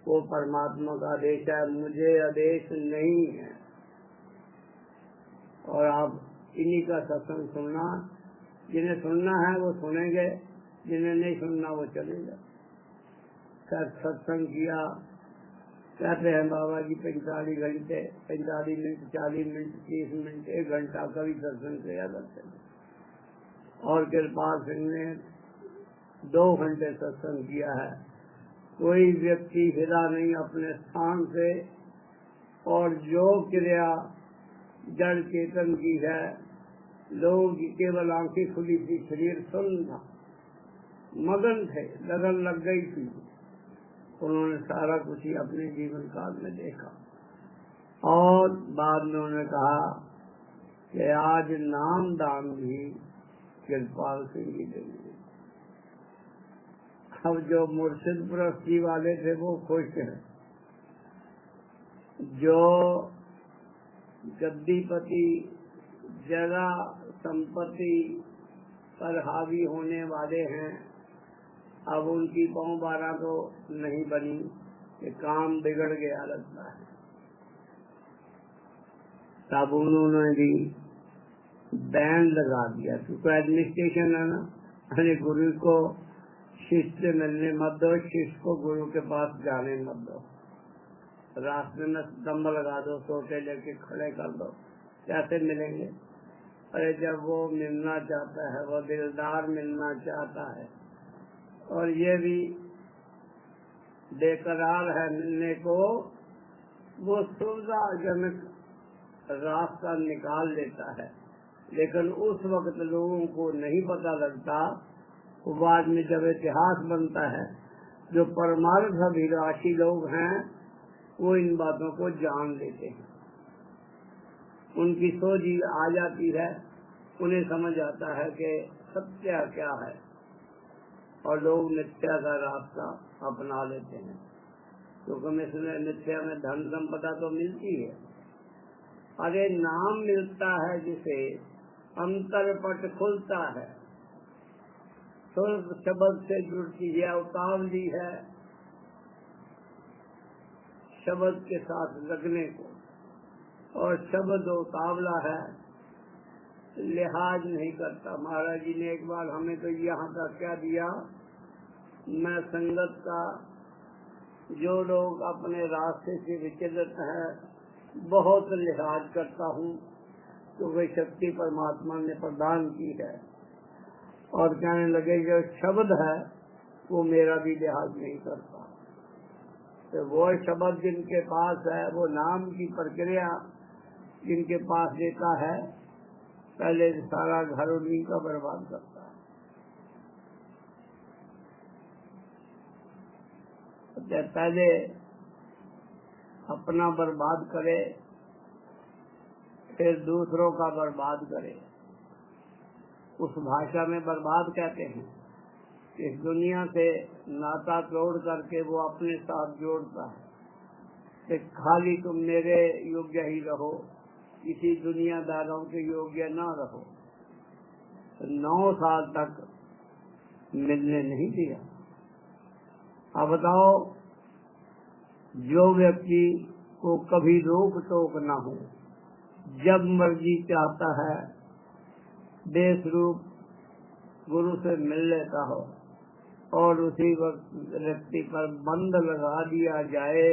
वो परमात्मा का आदेश है, मुझे आदेश नहीं है। और आप इन्हीं का सत्संग सुनना, जिन्हें सुनना है वो सुनेंगे, जिन्हें नहीं सुनना वो चलेगा। सत्संग किया। कहते हैं बाबा जी 45 घंटे, 45 मिनट, 40 मिनट, 30 मिनट, 1 घंटा कभी सत्संग किया करते हैं। और कृपाल सिंह ने 2 घंटे सत्संग किया है। कोई व्यक्ति हिला नहीं अपने स्थान से, और जो क्रिया जड़ चेतन की है, लोग केवल आंखें खुली थी, शरीर सुन्न था, मगन थे, लगन लग गई थी। उन्होंने सारा कुछ ही अपने जीवन काल में देखा और बाद में उन्होंने कहा कि आज नाम दान भी कृपाल सिंह ही देंगे। अब जो मुर्शिद प्रस्ती वाले थे वो खुश हैं, जो गद्दीपति जगह संपत्ति पर हावी होने वाले हैं अब उनकी पाँव 12 तो नहीं बनी, ये काम बिगड़ गया लगता है। तब उन्होंने भी बैन लगा दिया, क्योंकि एडमिनिस्ट्रेशन है ना, अरे गुरु को शिष्य से मिलने मत दो, शिष्य को गुरु के पास जाने मत दो, रास्ते में स्तंभ लगा दो, सोटे लेके खड़े कर दो, कैसे मिलेंगे? अरे जब वो मिलना चाहता है, वो दिलदार मिलना चाहता है और ये भी बेकरार है मिलने को, वो सुविधाजनक रास्ता निकाल लेता है, लेकिन उस वक्त लोगों को नहीं पता लगता। वो बाद में जब इतिहास बनता है, जो परमार्थ अभिलाषी लोग हैं वो इन बातों को जान लेते हैं, उनकी सोच आ जाती है, उन्हें समझ आता है कि सत्य क्या है, और लोग मिथ्या का रास्ता अपना लेते हैं, क्योंकि इसमें मिथ्या में धन संपदा तो मिलती है। अरे नाम मिलता है जिसे अंतरपट खुलता है, सुर शब्द से जुड़ती है, उतावली है शब्द के साथ लगने को, और शब्द उतावला है, लिहाज नहीं करता। महाराज जी ने एक बार हमें तो यहाँ तक क्या दिया, मैं संगत का जो लोग अपने रास्ते से विचलित हैं बहुत लिहाज करता हूँ, तो वह शक्ति परमात्मा ने प्रदान की है, और कहने लगे जो शब्द है वो मेरा भी लिहाज नहीं करता। तो वो शब्द जिनके पास है, वो नाम की प्रक्रिया जिनके पास देता है, पहले सारा घर उन्हीं का बर्बाद करता है। पहले अपना बर्बाद करे, फिर दूसरों का बर्बाद करे। उस भाषा में बर्बाद कहते हैं, इस दुनिया से नाता तोड़ करके वो अपने साथ जोड़ता है कि खाली तुम मेरे योग्य ही रहो, किसी दुनियादारों के योग्य ना रहो। 9 साल तक मिलने नहीं दिया। अब बताओ, जो व्यक्ति को कभी रोक टोक न हो, जब मर्जी चाहता है देश रूप गुरु से मिल लेता हो, और उसी वक्त व्यक्ति पर बंद लगा दिया जाए,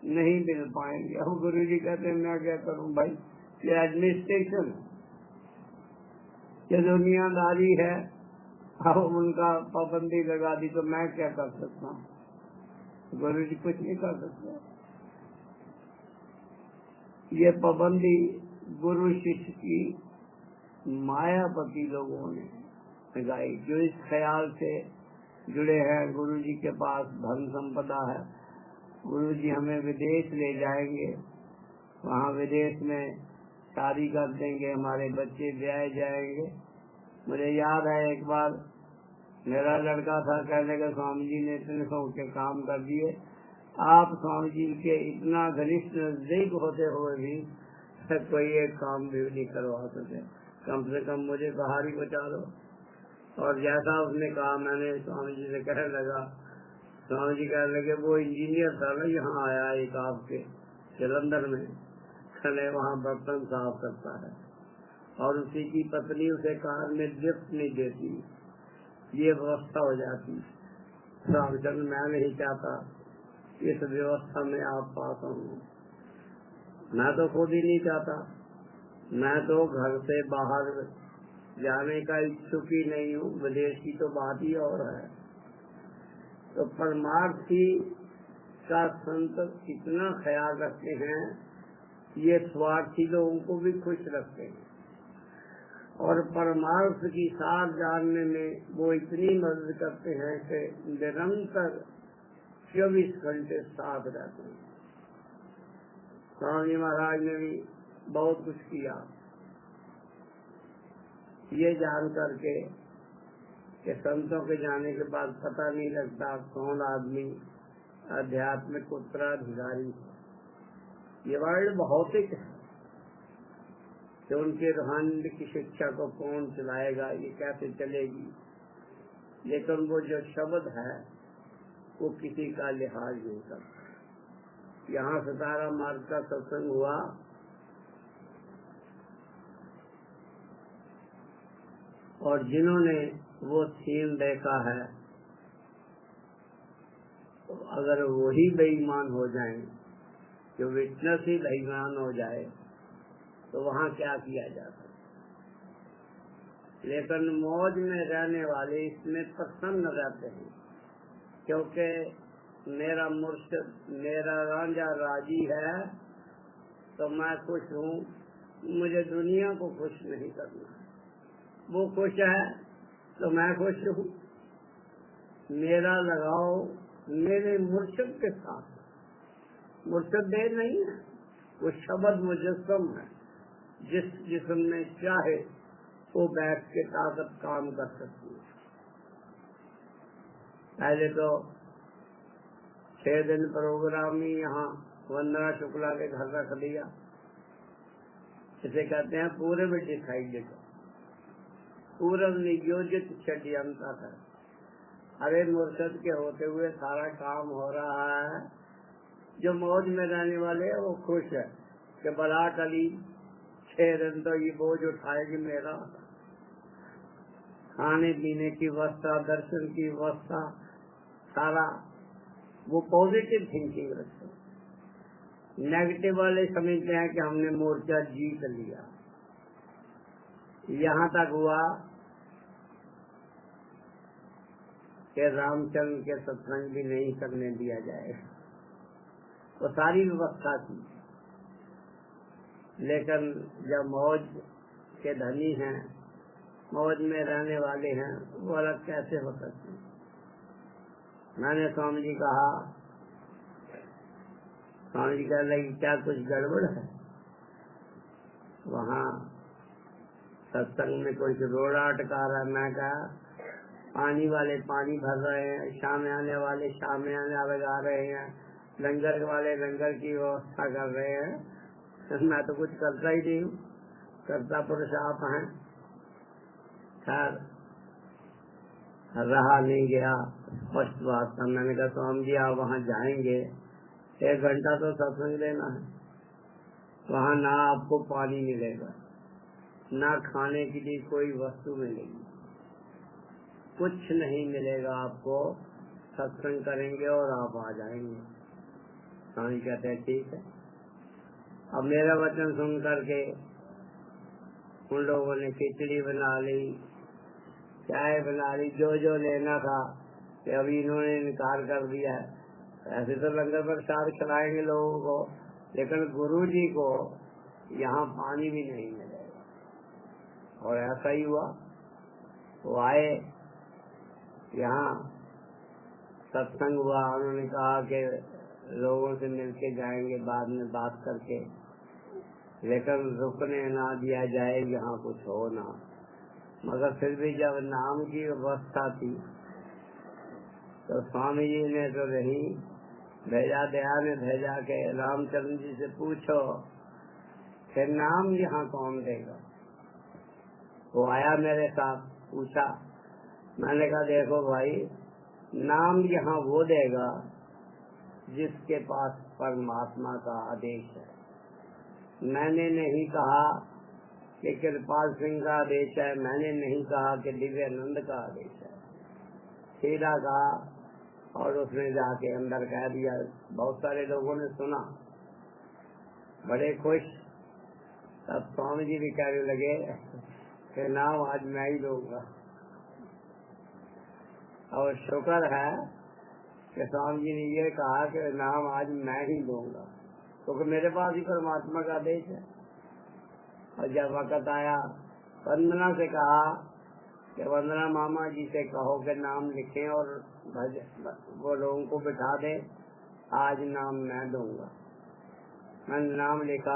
नहीं मिल पाएंगे। अब गुरु जी कहते हैं मैं क्या करूं भाई, ये एडमिनिस्ट्रेशन, ये दुनियादारी है, अब उनका पाबंदी लगा दी तो मैं क्या कर सकता हूँ? गुरु जी कुछ नहीं कर सकते। ये पाबंदी गुरु शिष्य की मायापति लोगों ने लगाई, जो इस ख्याल से जुड़े हैं गुरु जी के पास धन संपदा है, गुरु जी हमें विदेश ले जाएंगे, वहाँ विदेश में शादी कर देंगे, हमारे बच्चे ब्याह जाएंगे। मुझे याद है एक बार मेरा लड़का था, कहने का स्वामी जी ने इतने सौ के काम कर दिए, आप स्वामी जी के इतना घनिष्ठ नजदीक होते हुए भी कोई एक काम भी नहीं करवा सके, कम से कम मुझे बाहर ही बचा दो। और जैसा उसने कहा, मैंने स्वामी जी से कहने लगा, स्वामी जी कहने लगे वो इंजीनियर था ना, यहाँ आया एक आपके जलंधर में, कहने वहाँ बर्तन साफ करता है, और उसी की पत्नी उसे कार में लिफ्ट नहीं देती, ये व्यवस्था हो जाती। रामचंद्र मैं नहीं चाहता इस व्यवस्था में आप पास हूँ, मैं तो खुद ही नहीं चाहता, मैं तो घर से बाहर जाने का इच्छुक ही नहीं हूँ, विदेश की तो बात ही और है। तो परमार्थी का संत इतना ख्याल रखते हैं, ये स्वार्थी लोगों को भी खुश रखते हैं, और परमार्थ की सार जानने में वो इतनी मदद करते हैं कि निरंतर 24 घंटे साथ रहते हैं। स्वामी महाराज ने भी बहुत कुछ किया, ये जान करके कि संतों के जाने के बाद पता नहीं लगता कौन आदमी आध्यात्मिक उत्तराधिकारी है। ये वर्ल्ड भौतिक है कि उनके रूहानी की शिक्षा को कौन चलाएगा, ये कैसे चलेगी, लेकिन वो जो शब्द है वो किसी का लिहाज नहीं करता। यहाँ 17 मार्च का सत्संग हुआ, और जिन्होंने वो सीन देखा है, तो अगर वही बेईमान हो जाएं, जो विटनेस ही बेईमान हो जाए, तो वहाँ क्या किया जा सकता। लेकिन मौज में रहने वाले इसमें प्रसन्न रहते हैं, क्योंकि मेरा मुर्शिद, मेरा रांझा राजी है, तो मैं खुश हूँ। मुझे दुनिया को खुश नहीं करना, वो खुश है तो मैं खुश हूँ। मेरा लगाव मेरे मुर्शिद के साथ, मुर्शिद दे नहीं है, वो शब्द मुजस्सम है, जिस जिस्म में चाहे वो बैठ के ताकत काम कर सकती है। पहले तो 6 दिन प्रोग्राम ही यहाँ वंदना शुक्ला के घर रख दिया। इसे कहते हैं पूरे में डिसाइडेड, पूर्व नियोजित षड्यंत्र है। अरे मुर्शद के होते हुए सारा काम हो रहा है। जो मौज में रहने वाले हैं वो खुश है कि बरात अली 6 दिन तो ये बोझ उठाएगी मेरा। खाने पीने की व्यवस्था, दर्शन की व्यवस्था, सारा वो पॉजिटिव थिंकिंग रखते हैं। नेगेटिव वाले समझते हैं कि हमने मोर्चा जीत लिया। यहाँ तक हुआ कि रामचंद्र के सत्संग भी नहीं करने दिया जाए, वो सारी व्यवस्था थी। लेकिन जब मौज के धनी हैं, मौज में रहने वाले हैं, वो अलग कैसे हो सकते हैं। मैंने स्वामी जी कहा, स्वामी जी कह लगी क्या कुछ गड़बड़ है। वहाँ सत्संग में कोई रोड़ा अटका रहा है। मैं कहा पानी वाले पानी भर रहे हैं, शाम आने वाले शाम आने लगा रहे हैं, लंगर वाले लंगर की व्यवस्था कर रहे हैं। मैं तो कुछ करता ही नहीं हूँ, करता पुरुष आप हैं। खैर रहा नहीं गया, स्पष्ट बात था। मैंने कहा स्वामी जी आप वहाँ जाएंगे, 1 घंटा तो सत्संग देना है। वहाँ ना आपको पानी मिलेगा, ना खाने के लिए कोई वस्तु मिलेगी, कुछ नहीं मिलेगा आपको। सत्संग करेंगे और आप आ जाएंगे। स्वामी कहते हैं ठीक है। अब मेरा वचन सुन करके उन लोगों ने खिचड़ी बना ली, चाय बना ली, जो जो लेना था। कि अभी इन्होंने इनकार कर दिया है। ऐसे तो लंगर प्रसाद खिलाएंगे लोगों को, लेकिन गुरु जी को यहाँ पानी भी नहीं मिलेगा। और ऐसा ही हुआ। वो आए, यहाँ सत्संग हुआ। उन्होंने कहा कि लोगों से मिलके जाएंगे बाद में बात करके, लेकिन रुकने ना दिया जाए, यहाँ कुछ हो ना। मगर फिर भी जब नाम की व्यवस्था थी तो स्वामी जी ने तो नहीं भेजा, दया ने भेजा के रामचंद्र जी से पूछो कि नाम यहाँ कौन देगा। वो आया मेरे साथ, पूछा। मैंने कहा देखो भाई, नाम यहाँ वो देगा जिसके पास परमात्मा का आदेश है। मैंने नहीं कहा कि कृपाल सिंह का आदेश है, मैंने नहीं कहा कि दिव्यानंद का आदेश है। सीधा कहा और उसने जाके अंदर कह दिया। बहुत सारे लोगों ने सुना, बड़े खुश। तब स्वामी जी भी कहने लगे कि नाम आज मैं ही दूंगा। और शुक्र है कि स्वामी जी ने ये कहा कि नाम आज मैं ही दूंगा, क्योंकि मेरे पास ही परमात्मा का आदेश है। और जब वक्त आया, वंदना से कहा कि वंदना मामा जी से कहो कि नाम लिखें और वो लोगों को बिठा दें, आज नाम मैं दूंगा। मैंने नाम लिखा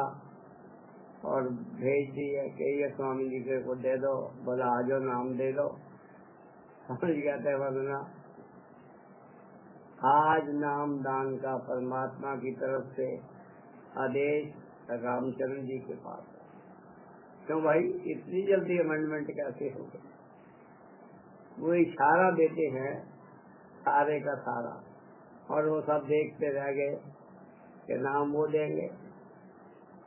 और भेज दिया कि ये स्वामी जी के को दे दो, बोला आज नाम दे दो। समझ कहते वंदना, आज नाम दान का परमात्मा की तरफ से आदेश रामचंद्र जी के पास है। क्यों भाई इतनी जल्दी अमेंडमेंट कैसे हो गई। वो इशारा देते हैं सारे का सारा, और वो सब देखते रह गए कि नाम वो देंगे।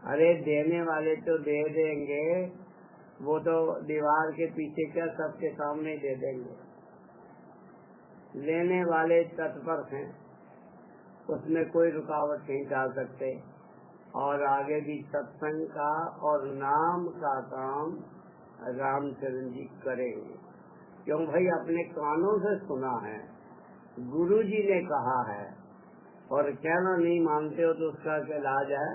अरे देने वाले तो दे देंगे, वो तो दीवार के पीछे क्या सबके सामने दे देंगे। लेने वाले तत्पर हैं, उसमें कोई रुकावट नहीं डाल सकते। और आगे भी सत्संग का और नाम का काम रामचरण जी करेंगे, क्यों भाई अपने कानों से सुना है, गुरु जी ने कहा है, और कहना नहीं मानते हो तो उसका क्या इलाज है?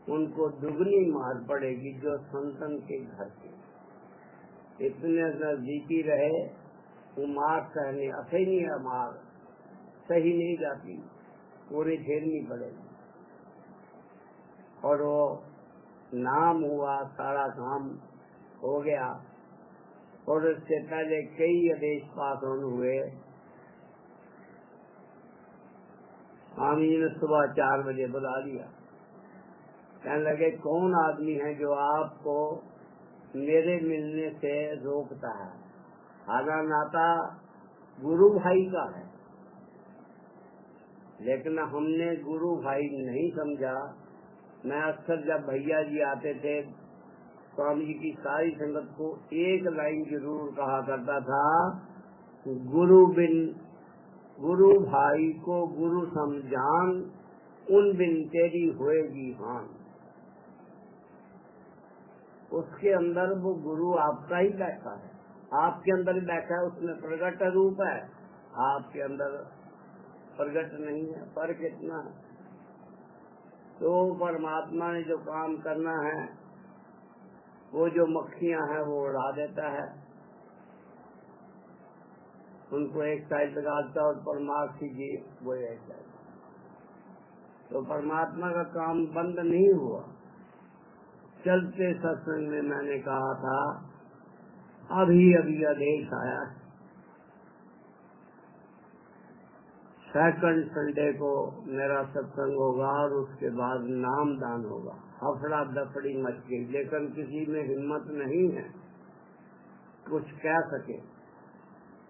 उनको दुगनी मार पड़ेगी जो संतन के घर के इतने नजदीकी रहे, वो मार सहने असहनीय है, मार सही नहीं जाती, पूरी झेलनी पड़ेगी। और वो नाम हुआ, सारा काम हो गया। और इससे पहले कई आदेश पास हुए। स्वामी जी ने सुबह 4 बजे बुला लिया, कहने लगे कौन आदमी है जो आपको मेरे मिलने से रोकता है? आधा नाता गुरु भाई का है, लेकिन हमने गुरु भाई नहीं समझा। मैं अक्सर जब भैया जी आते थे, स्वामी जी की सारी संगत को एक लाइन जरूर कहा करता था, गुरु बिन गुरु भाई को गुरु समझान, उन बिन तेरी होएगी हान। उसके अंदर वो गुरु आपका ही बैठा है, आपके अंदर बैठा है, उसमें प्रगट रूप है, आपके अंदर प्रगट नहीं है। फर्क इतना है। तो परमात्मा ने जो काम करना है, वो जो मक्खियां हैं वो उड़ा देता है, उनको एक साइड लगाता और परमात्मा जी वो एक साइड। तो परमात्मा का काम बंद नहीं हुआ। चलते सत्संग में मैंने कहा था, अभी अभी आदेश आया, सेकंड संडे को मेरा सत्संग होगा और उसके बाद नाम दान होगा। हफड़ा दफड़ी मच गई, लेकिन किसी में हिम्मत नहीं है कुछ कह सके।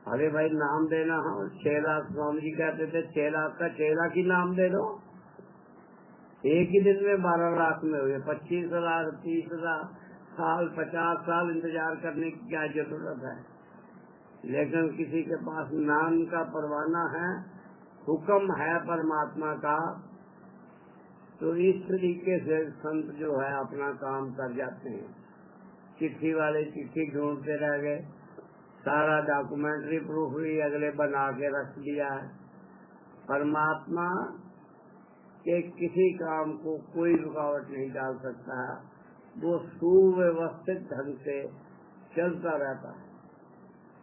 अरे भाई नाम देना हो, 6 लाख स्वामी जी कहते थे, 6 लाख का 6 लाख ही नाम दे दो। एक ही दिन में 12 लाख में हुए, 25 लाख 30 साल 50 साल इंतजार करने की क्या जरूरत है? लेकिन किसी के पास नाम का परवाना है, हुक्म है परमात्मा का, तो इस तरीके से संत जो है अपना काम कर जाते हैं। चिट्ठी वाले चिट्ठी ढूंढते रह गए, सारा डॉक्यूमेंट्री प्रूफ भी अगले बना के रख दिया है। परमात्मा के किसी काम को कोई रुकावट नहीं डाल सकता है, वो सुव्यवस्थित ढंग से चलता रहता है।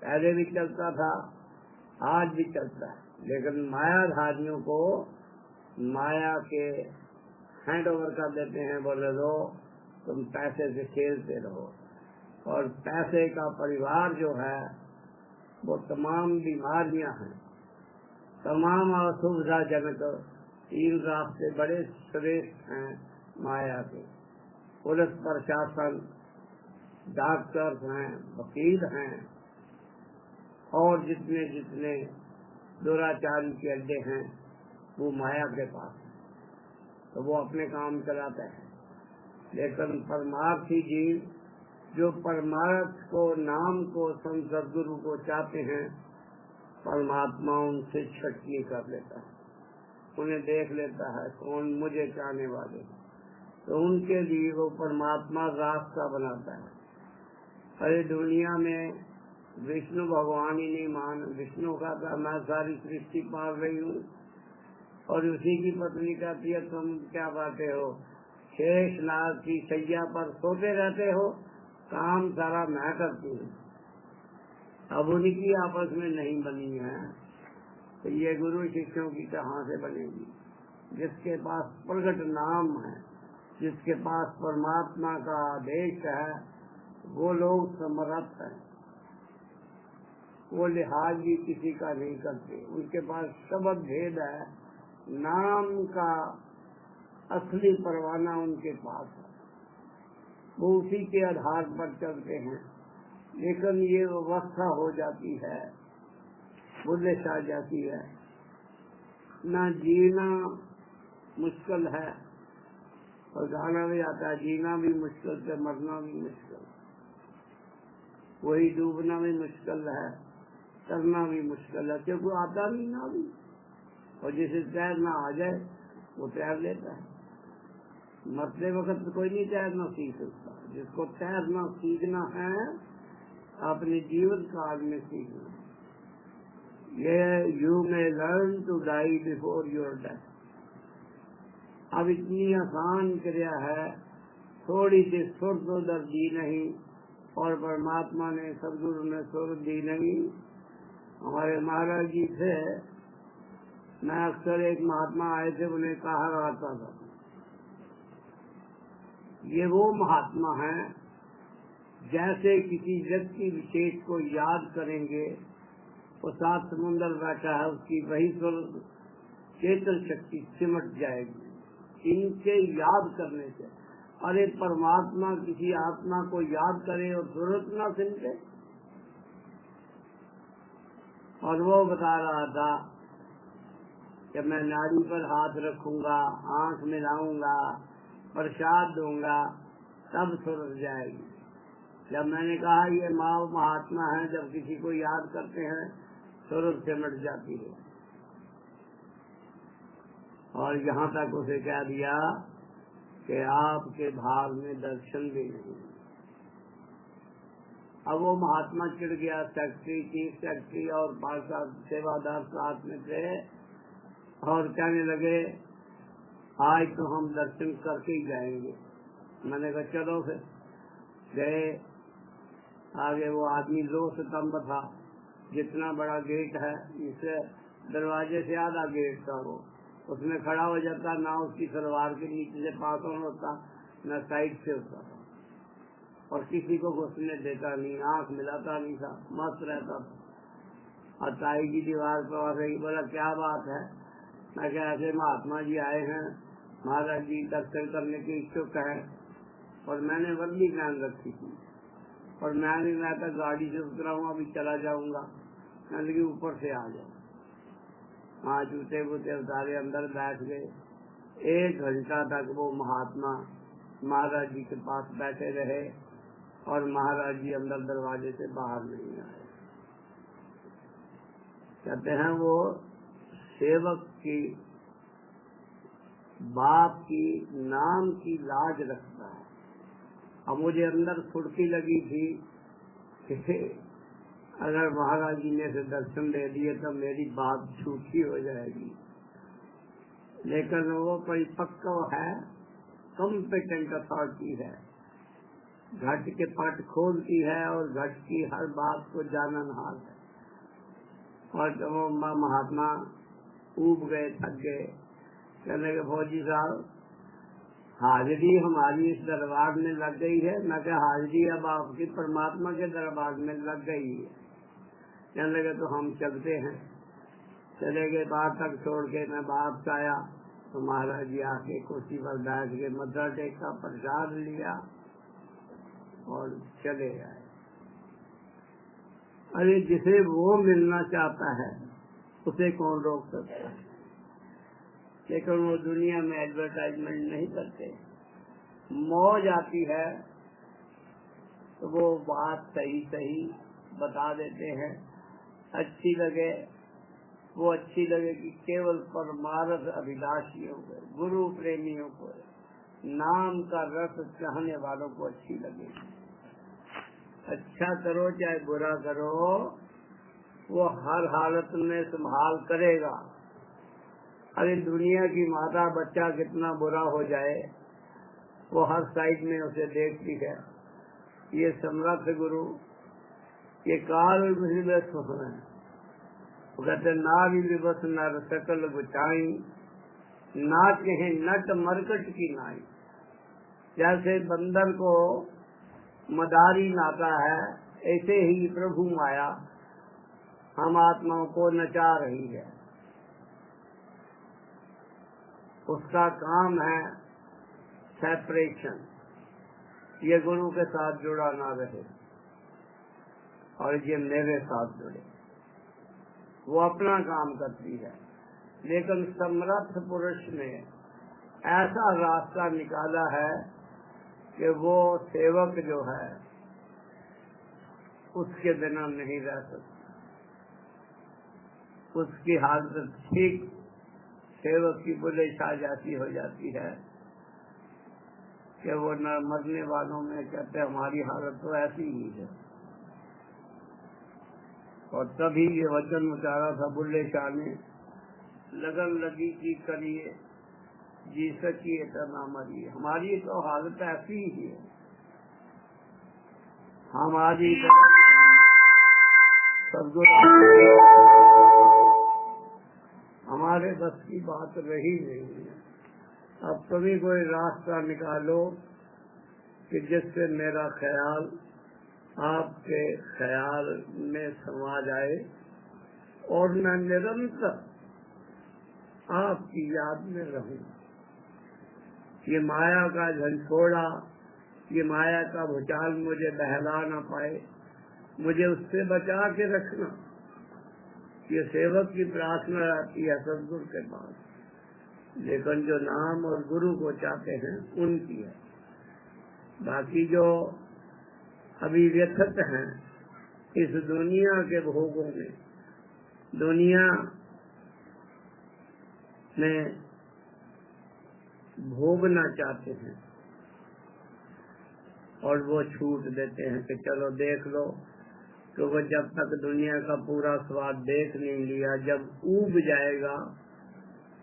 पहले भी चलता था, आज भी चलता है, लेकिन मायाधारियों को माया के हैंड ओवर कर देते हैं, बोले लो तुम पैसे से खेलते रहो। और पैसे का परिवार जो है वो तमाम बीमारियां हैं, तमाम असुविधाजनक 3 रास्ते बड़े श्रेष्ठ हैं माया के। पुलिस प्रशासन, डॉक्टर्स हैं, वकील हैं, और जितने जितने दुराचारी के अड्डे हैं वो माया के पास है, तो वो अपने काम चलाते हैं। लेकिन परमार्थी जीव जो परमार्थ को, नाम को, संत सद्गुरु को चाहते हैं, परमात्मा उनसे छटनी कर लेता है, उन्हें देख लेता है कौन मुझे चाहने वाले, तो उनके लिए वो परमात्मा रास्ता बनाता है। अरे दुनिया में विष्णु भगवान ही नहीं मान, विष्णु का था मैं सारी सृष्टि पाल रही हूँ, और उसी की पत्नी कहती है तुम क्या बातें हो, शेषनाग की सैया पर सोते रहते हो, काम सारा मैं करती हूँ। अब उनकी आपस में नहीं बनी है, तो ये गुरु शिष्यों की कहाँ से बनेगी? जिसके पास प्रगट नाम है, जिसके पास परमात्मा का आदेश है, वो लोग समर्थ हैं, वो लिहाज भी किसी का नहीं करते। उनके पास शब्द भेद है, नाम का असली परवाना उनके पास है, वो उसी के आधार पर चलते हैं। लेकिन ये अवस्था हो जाती है, बुद्धिश आ जाती है, ना जीना मुश्किल है और गाना भी आता है, जीना भी मुश्किल से मरना भी मुश्किल, वही डूबना भी मुश्किल है, करना भी मुश्किल है, क्योंकि आता नहीं ना भी। और जिसे तैरना आ जाए वो तैर लेता है। मरते वक्त तो कोई नहीं तैरना सीख सकता। जिसको तैरना सीखना है अपने जीवन काल में सीखना। ये you may learn to die before your death. अब इतनी आसान क्रिया है, थोड़ी सी सुर्त उधर दी नहीं और परमात्मा ने, सदगुरु ने सुर्त दी नहीं। हमारे महाराज जी से मैं अक्सर, एक महात्मा आए थे, उन्हें कहा रहता था, ये वो महात्मा है जैसे किसी व्यक्ति विशेष को याद करेंगे, वो सात समुंदर बैठा है, उसकी वही चेतन शक्ति सिमट जाएगी इनके याद करने से। अरे परमात्मा किसी आत्मा को याद करे और जरूरत ना सिमटे। और वो बता रहा था कि मैं नाड़ी पर हाथ रखूंगा, आंख मिलाऊंगा, प्रसाद दूंगा, तब सुरत जाएगी। जब मैंने कहा ये माँ महात्मा है, जब किसी को याद करते हैं सुरत सिमट जाती है। और यहाँ तक उसे कह दिया कि आपके भाव में दर्शन भी नहीं। अब वो महात्मा चिढ़ गया, सेक्रेटरी, चीफ सेक्रेटरी और 5-7 सेवादार साथ में थे और कहने लगे आज तो हम दर्शन करके ही जाएंगे। मैंने कहा चलो फिर। गए। आगे वो आदमी लो स्तंभ था, जितना बड़ा गेट है, इससे दरवाजे से आधा गेट था, वो उसमें खड़ा हो जाता, ना उसकी सलवार के नीचे से पास ऑन होता, न साइड से होता था, और किसी को घुसने देता नहीं, आंख मिलाता नहीं था, मस्त रहता था। और ताई की दीवार पर रही, बोला क्या बात है? मैं क्या, ऐसे महात्मा जी आए हैं, महाराज जी दर्शन करने के इच्छुक है। और मैंने वर्दी पहन रखी थी और मैं तो गाड़ी से उतरा हूँ, अभी चला जाऊंगा। मैंने कि ऊपर से आ जाओ। हाँ, जूते बूते उतारे, अंदर बैठ गए। 1 घंटा तक वो महात्मा महाराज जी के पास बैठे रहे और महाराज जी अंदर दरवाजे से बाहर नहीं आए। कहते हैं वो सेवक की, बाप की, नाम की लाज रखता है। अब मुझे अंदर फुर्ती लगी थी कि अगर महाराज जी ने से दर्शन दे दिए तो मेरी बात झूठी हो जाएगी। लेकिन वो परिपक्व है, कॉम्पिटेंट अथॉरिटी है, घट के पट खोलती है और घट की हर बात को जाननहार है। और जब वो महात्मा ऊब गए, थक गए, कहने के फौजी साहब हाजिरी हमारी इस दरबार में लग गई है। मैं क्या, हाजिरी अब आपकी परमात्मा के दरबार में लग गई है। कहने लगे तो हम चलते हैं। चले गए, बाहर तक छोड़ के मैं वापस आया तो महाराज जी आके कुर्सी पर बैठ के मत्था टेका, प्रसाद लिया और चले आए। अरे जिसे वो मिलना चाहता है उसे कौन रोक सकता है? लेकिन वो दुनिया में एडवर्टाइजमेंट नहीं करते। मौज आती है तो वो बात सही सही बता देते हैं, अच्छी लगे वो अच्छी लगे कि केवल परमार्थ अभिलाषियों को, गुरु प्रेमियों को, नाम का रस चाहने वालों को अच्छी लगे। अच्छा करो चाहे बुरा करो, वो हर हालत में संभाल करेगा। अरे दुनिया की माता बच्चा कितना बुरा हो जाए, वो हर साइड में उसे देखती है। ये समर्थ गुरु, ये काल विवश है। वो कहते नारी विवश नर सकल गुचाई, ना कहे नट मरकट की नाई। जैसे बंदर को मदारी नाता है, ऐसे ही प्रभु माया हम आत्माओं को नचा रही है। उसका काम है सेपरेशन, ये गुरु के साथ जुड़ा ना रहे। और ये मेरे साथ जुड़े। वो अपना काम करती है, लेकिन समर्थ पुरुष ने ऐसा रास्ता निकाला है कि वो सेवक जो है उसके बिना नहीं रह सकता। उसकी हालत ठीक सेवक की बुले छा जाती हो जाती है कि वो न मरने वालों में कहते हमारी हालत तो ऐसी ही है। और तभी ये वचन उतारा था बुल्ले शाह ने, लगन लगी की करिए जी सकिए तो ना मरिए। हमारी तो हालत ऐसी ही है, हमारी हमारे बस की बात रही नहीं है। अब कभी कोई रास्ता निकालो कि जिससे मेरा ख्याल आपके ख्याल में समा जाए और मैं निरंतर आपकी याद में रहूं। ये माया का झंझोड़ा, ये माया का भूचाल मुझे बहला न पाए, मुझे उससे बचा के रखना। ये सेवक की प्रार्थना रहती है सदगुरु के पास, लेकिन जो नाम और गुरु को चाहते हैं उनकी है। बाकी जो अभी व्यथित हैं इस दुनिया के भोगों में, दुनिया में भोगना चाहते हैं और वो छूट देते हैं कि चलो देख लो, तो वो जब तक दुनिया का पूरा स्वाद देख नहीं लिया, जब ऊब जाएगा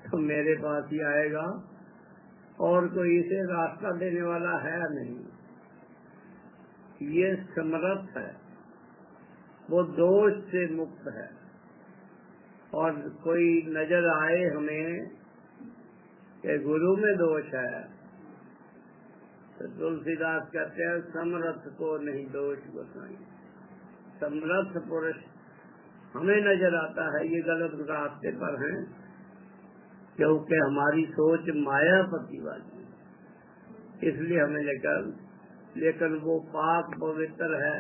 तो मेरे पास ही आएगा और कोई इसे रास्ता देने वाला है नहीं। ये समर्थ है, वो दोष से मुक्त है। और कोई नजर आए हमें कि गुरु में दोष है, तो तुलसीदास कहते हैं समर्थ को नहीं दोष बताइए। समर्थ पुरुष हमें नजर आता है ये गलत रास्ते पर हैं, क्योंकि हमारी सोच मायापति वाली है, इसलिए हमें लेकिन वो पाक पवित्र है,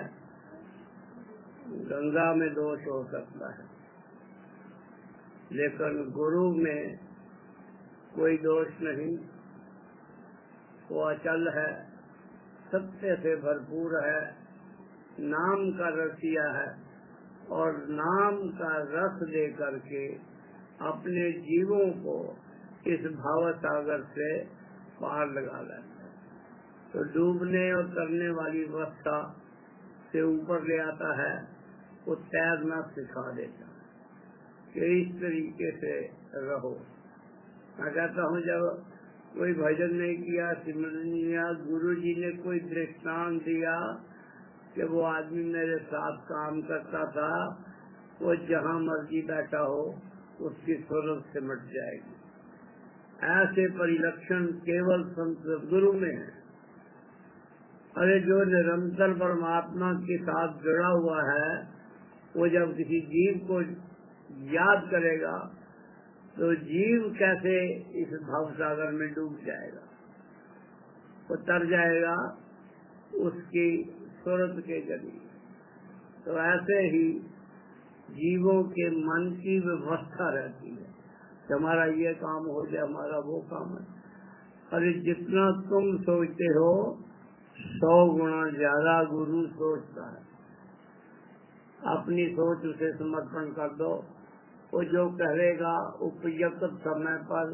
गंगा में दोष हो सकता है, लेकिन गुरु में कोई दोष नहीं। वो अचल है, सत्य से भरपूर है, नाम का रसिया है और नाम का रस दे करके अपने जीवों को इस भाव सागर से पार लगा लेता है। तो डूबने और तरने वाली अवस्था से ऊपर ले आता है, वो तैरना सिखा देता है कि इस तरीके से रहो। मैं कहता हूँ जब कोई भजन नहीं किया, सिमरन नहीं किया, गुरु जी ने कोई दृष्टांत दिया कि वो आदमी मेरे साथ काम करता था, वो जहाँ मर्जी बैठा हो उसकी सूरत सिमट जाएगी। ऐसे परिलक्षण केवल संत गुरु में है। अरे जो निरंतर परमात्मा के साथ जुड़ा हुआ है, वो जब किसी जीव को याद करेगा तो जीव कैसे इस भव सागर में डूब जाएगा, वो तर जाएगा उसकी सूरत के जरिए। तो ऐसे ही जीवों के मन की व्यवस्था रहती है कि हमारा ये काम हो जाए, हमारा वो काम है। अरे जितना तुम सोचते हो 100 गुना ज्यादा गुरु सोचता है। अपनी सोच उसे समर्पण कर दो, वो जो कहेगा उपयुक्त समय पर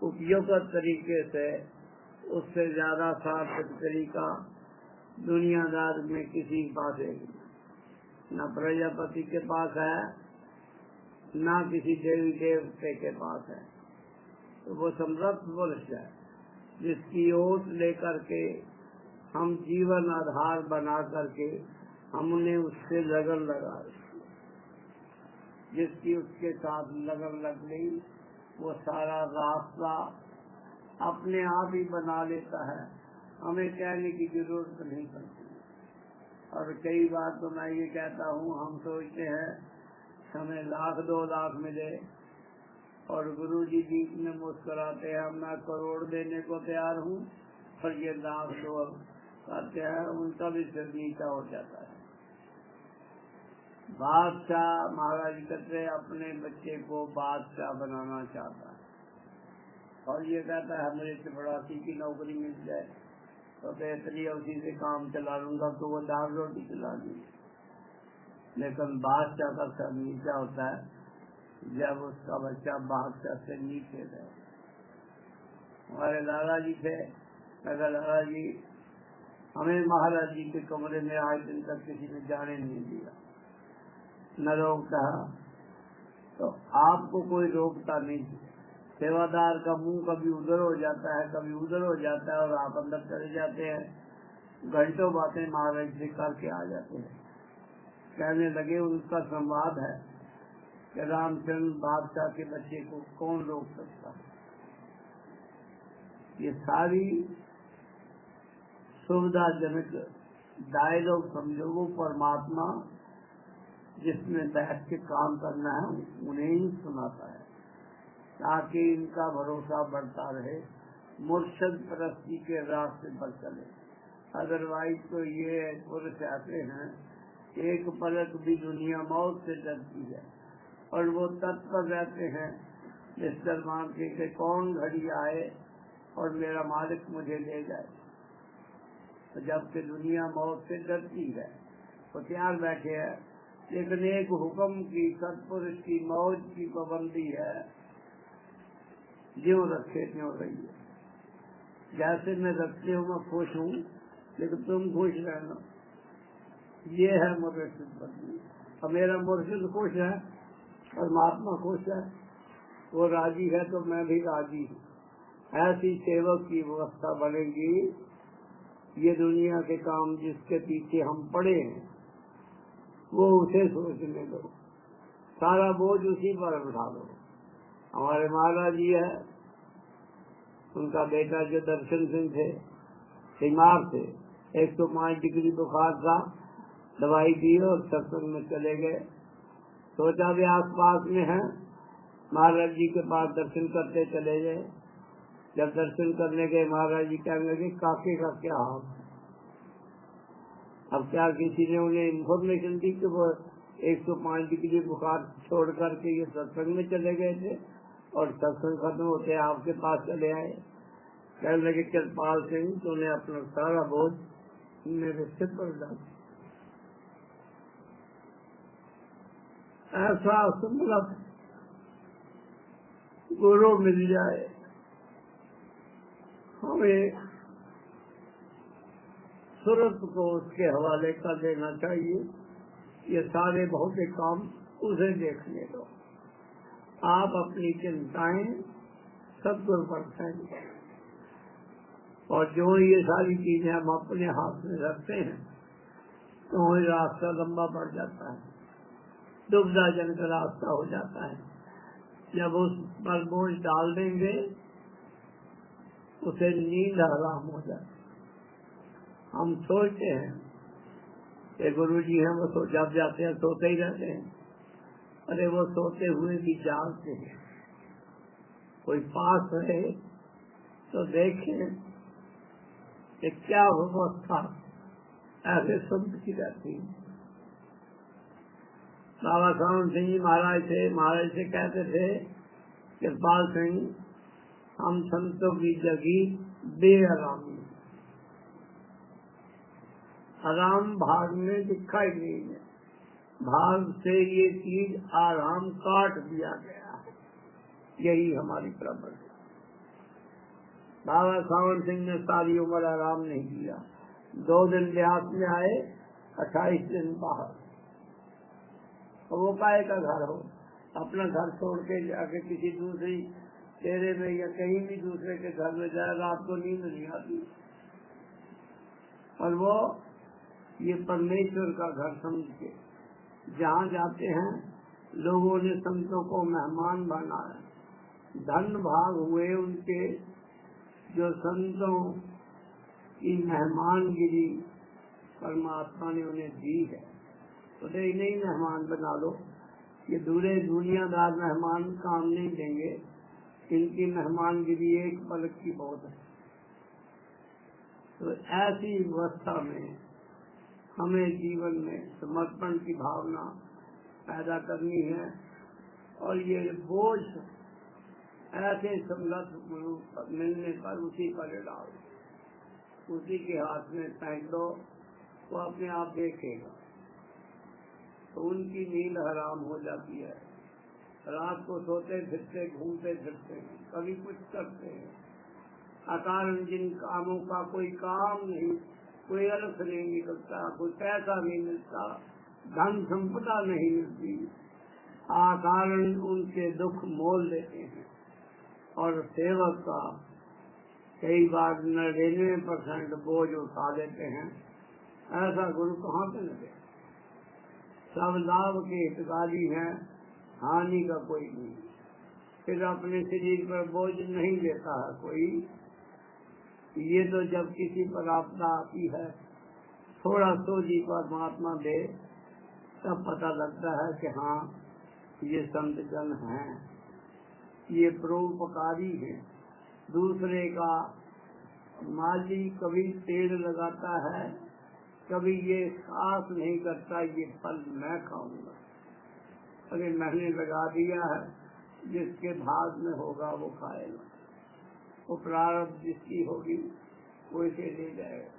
उपयुक्त तरीके से, उससे ज्यादा सार्थक तरीका दुनियादार में किसी के पास है न, प्रजापति के पास है न किसी देवी देवते के पास है। तो वो समर्थ पुरुष है जिसकी ओट लेकर के हम जीवन आधार बना करके हमने उससे लगन लगा, जिसकी उसके साथ लगन लग गई वो सारा रास्ता अपने आप ही बना लेता है, हमें कहने की जरूरत नहीं पड़ती। और कई बार तो मैं ये कहता हूँ, हम सोचते हैं हमें 1 लाख 2 लाख मिले और गुरु जी बीच में मुस्कुराते हैं, मैं करोड़ देने को तैयार हूँ, और ये 1 लाख 2 करते हैं, उनका भी सिर नीचा हो जाता है। बादशाह महाराज कहते अपने बच्चे को बादशाह बनाना चाहता है और ये कहता है मुझे चपरासी की नौकरी मिल जाए तो बेहतरी उसी से काम चला लूंगा, तो वो दाल रोटी चला दी। लेकिन बादशाह का सर नीचा होता है जब उसका बच्चा बादशाह से नीचे रहे। हमारे दादाजी थे, अगर दादाजी हमें महाराज जी के कमरे में आज दिन तक किसी ने जाने नहीं दिया, न रोकता, तो आपको कोई रोकता नहीं। सेवादार का मुंह कभी उधर हो जाता है, कभी उधर हो जाता है, और आप अंदर चले जाते हैं, घंटों बातें महाराज से करके आ जाते हैं। कहने लगे उनका संवाद है कि रामचंद्र बादशाह के बच्चे को कौन रोक सकता है। ये सारी सुविधाजनक डायलॉग समझो, वो परमात्मा जिसमें बैठ के काम करना है उन्हें ही सुनाता है, ताकि इनका भरोसा बढ़ता रहे, मुर्शद परस्ती के रास्ते पर चले। अदरवाइज तो ये पुरुष आते हैं, एक पलक भी दुनिया मौत से डरती है और वो तत्पर रहते हैं इस दरबार के कौन घड़ी आए और मेरा मालिक मुझे ले जाए। तो जबकि दुनिया मौत से डरती है तो तैयार बैठे हैं, लेकिन एक हुक्म की सत्पुरुष की मौज की पाबंदी है, ज्यों रखे त्यों रहिए। जैसे मैं रखते हूँ मैं खुश हूँ, लेकिन तुम खुश रहना, ये है मुर्शिद बंदी। अब मेरा मुर्शिद खुश है, परमात्मा खुश है, वो राजी है तो मैं भी राजी हूँ। ऐसी सेवक की व्यवस्था बनेगी। ये दुनिया के काम जिसके पीछे हम पड़े हैं वो उसे सोचने दो, सारा बोझ उसी पर उठा दो। हमारे महाराज जी है, उनका बेटा जो दर्शन सिंह थे, बीमार थे, 105 डिग्री बुखार था, दवाई दी और सत्संग में चले गए। सोचा भी आस पास में है, महाराज जी के पास दर्शन करते चले गए। जब दर्शन करने गए महाराज जी कहने लगे काके का क्या हाल। अब क्या किसी ने उन्हें इन्फॉर्मेशन दी कि वो 105 डिग्री बुखार छोड़ करके ये सत्संग में चले गए थे और सत्संग खत्म होते आपके पास चले आए। कहने लगे कृपाल सिंह तूने अपना सारा बोझ मेरे सिर पर डाल। ऐसा संभव गुरु मिल जाए, हमें सूरत को उसके हवाले कर देना चाहिए। ये सारे भौतिक काम उसे देखने दो, आप अपनी चिंताएं सतगुरु पर फेंकें, और जो ये सारी चीजें हम अपने हाथ में रखते हैं तो रास्ता लंबा पड़ जाता है, दुविधाजनक रास्ता हो जाता है। जब उस पर बोझ डाल देंगे उसे नींद हराम हो जाती। हम सोचते हैं कि गुरु जी हैं, वो तो जब जाते हैं सोते ही रहते हैं। अरे वो सोते हुए भी जागते हैं। कोई पास रहे तो देखें कि क्या व्यवस्था ऐसे संत की रहती है। बाबा सावन सिंह जी महाराज थे, महाराज से कहते थे कृपाल सिंह हम संतों की जगी बेआरामी, आराम भाग में दिखाई नहीं है, भाग से ये चीज आराम काट दिया गया है, यही हमारी प्रॉब्लम है। बाबा सावन सिंह ने सारी उम्र आराम नहीं किया, 2 दिन देहात में आए, 28 दिन बाहर। और वो काहे का घर हो, अपना घर छोड़ के जाके किसी दूसरी तेरे में या कहीं भी दूसरे के घर में जाए, रात को नींद नहीं आती। और वो ये परमेश्वर का घर समझ के जहाँ जाते हैं लोगों ने संतों को मेहमान बनाया, धन भाग हुए उनके जो संतों की मेहमानगिरी परमात्मा ने उन्हें दी है। तो नहीं मेहमान बना लो, ये दूरे दुनियादार मेहमान काम नहीं देंगे, इनकी मेहमानगिरी एक पलक की बहुत है। तो ऐसी व्यवस्था में हमें जीवन में समर्पण की भावना पैदा करनी है। और ये बोझ ऐसे समर्थ गुरु मिलने पर उसी पर डाल, उसी के हाथ में फेंक दो, वो अपने आप देखेगा। तो उनकी नींद हराम हो जाती है। रात को सोते फिरते घूमते फिरते हैं, कभी कुछ करते हैं, अकारण जिन कामों का कोई काम नहीं, कोई अर्थ नहीं निकलता, कोई पैसा नहीं मिलता, धन संपदा नहीं मिलती, अकारण उनके दुख मोल देते हैं। और सेवक का कई बार 99% बोझ उठा देते हैं। ऐसा गुरु कहाँ पे लगे? सब लाभ के हितकारी हैं, हानि का कोई नहीं। फिर अपने शरीर पर बोझ नहीं लेता है कोई। ये तो जब किसी पर आपदा आती है, थोड़ा सोची परमात्मा दे, तब पता लगता है कि हाँ ये संत जन हैं, ये परोपकारी है। दूसरे का माली कभी पेड़ लगाता है, कभी ये आस नहीं करता ये फल मैं खाऊंगा। अरे मैंने लगा दिया है, जिसके भाग में होगा वो खाएगा, वो प्रारब्ध जिसकी होगी वो इसे ले जाएगा।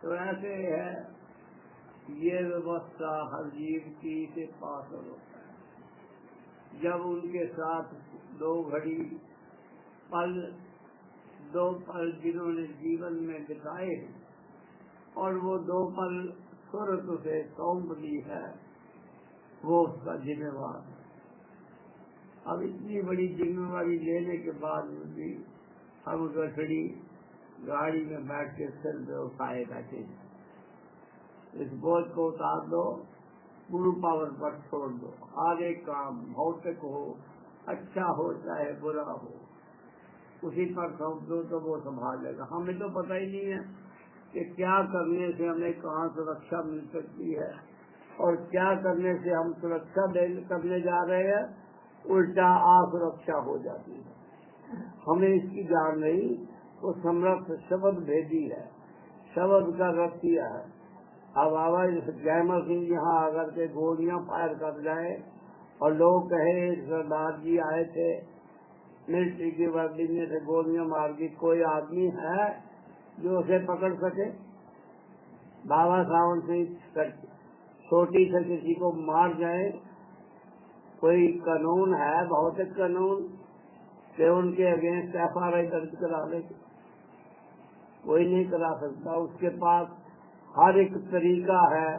तो ऐसे है, ये व्यवस्था हर जीव की से पास होता है। जब उनके साथ दो पल जिन्होंने जीवन में बिताए और वो 2 पल सूरत से सौंप दी है, वो उसका जिम्मेवार है। अब इतनी बड़ी जिम्मेवारी लेने के बाद भी हम गठड़ी गाड़ी में बैठ के सिर पे उठाए बैठे हैं। इस बोझ को उतार दो, गुरु पावर पर छोड़ दो। आगे काम भौतिक हो, अच्छा हो चाहे बुरा हो, उसी पर सौंप दो तो वो संभालेगा। हमें तो पता ही नहीं है कि क्या करने से हमें कहाँ सुरक्षा मिल सकती है और क्या करने से हम सुरक्षा करने जा रहे हैं, उल्टा असुरक्षा हो जाती है। हमें इसकी जान नहीं। वो समर्थ शब्द भेजी है, शब्द का रख दिया है। अब बाबा जयमल सिंह यहाँ आकर के गोलियां फायर कर जाए और लोग कहे सरदार जी आए थे मिलिट्री की वर्दी में से गोलियां मार दी, कोई आदमी है जो उसे पकड़ सके? बाबा सावन सिंह छोटी से किसी को मार जाए, कोई कानून है, भौतिक कानून कि उनके अगेंस्ट FRI दर्ज करा ले? कोई नहीं करा सकता। उसके पास हर एक तरीका है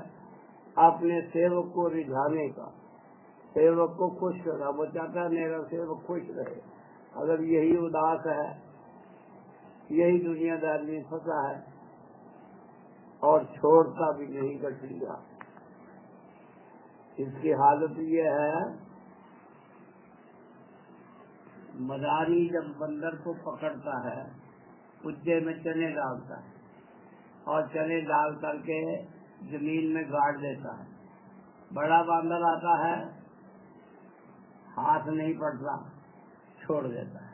अपने सेवक को रिझाने का, सेवक को खुश करना। वो चाहता है मेरा सेवक खुश रहे। अगर यही उदास है, यही दुनियादारी में फंसा है और छोड़ता भी नहीं कटेगा, इसकी हालत ये है। मदारी जब बंदर को पकड़ता है, कुज्जे में चने डालता है और चने डाल करके जमीन में गाड़ देता है। बड़ा बंदर आता है, हाथ नहीं पड़ता, छोड़ देता है।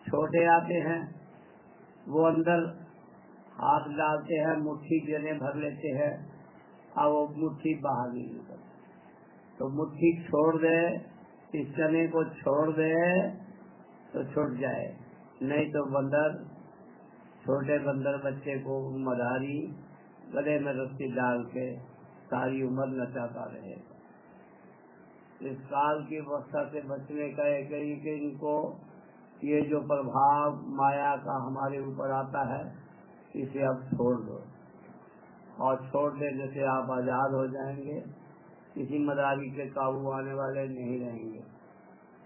छोटे आते हैं, वो अंदर हाथ डालते हैं, मुट्ठी चने भर लेते हैं और वो मुट्ठी बाहर नहीं निकलती। तो मुट्ठी छोड़ दे, इस चने को छोड़ दे तो छूट जाए, नहीं तो बंदर, छोटे बंदर बच्चे को मदारी गले में रस्सी डाल के सारी उम्र नचाता रहेगा। इस काल की अवस्था से बचने का एक ही इनको ये जो प्रभाव माया का हमारे ऊपर आता है, इसे अब छोड़ दो। और छोड़ देने से आप आजाद हो जाएंगे, किसी मदारी के काबू आने वाले नहीं रहेंगे।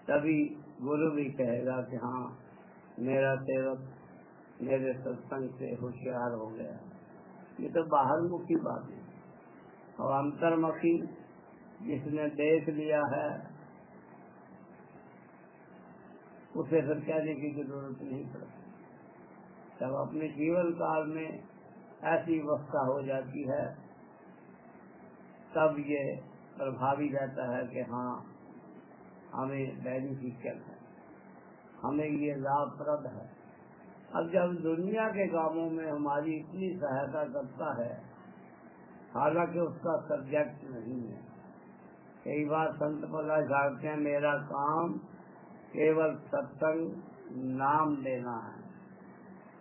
तभी गुरु भी कहेगा कि हाँ मेरा सेवक मेरे सत्संग से होशियार हो गया। ये तो बाहरमुखी बात है। और अंतर्मुखी जिसने देख लिया है उसे फिर कहने की जरूरत नहीं पड़ती। जब अपने जीवन काल में ऐसी अवस्था हो जाती है, तब ये प्रभावी रहता है कि हाँ हमें बेनिफिशियल है, हमें ये लाभप्रद है। अब जब दुनिया के कामों में हमारी इतनी सहायता करता है, हालांकि उसका सब्जेक्ट नहीं है, कई बार संत पदा झाड़ते हैं, मेरा काम केवल सत्संग नाम लेना है।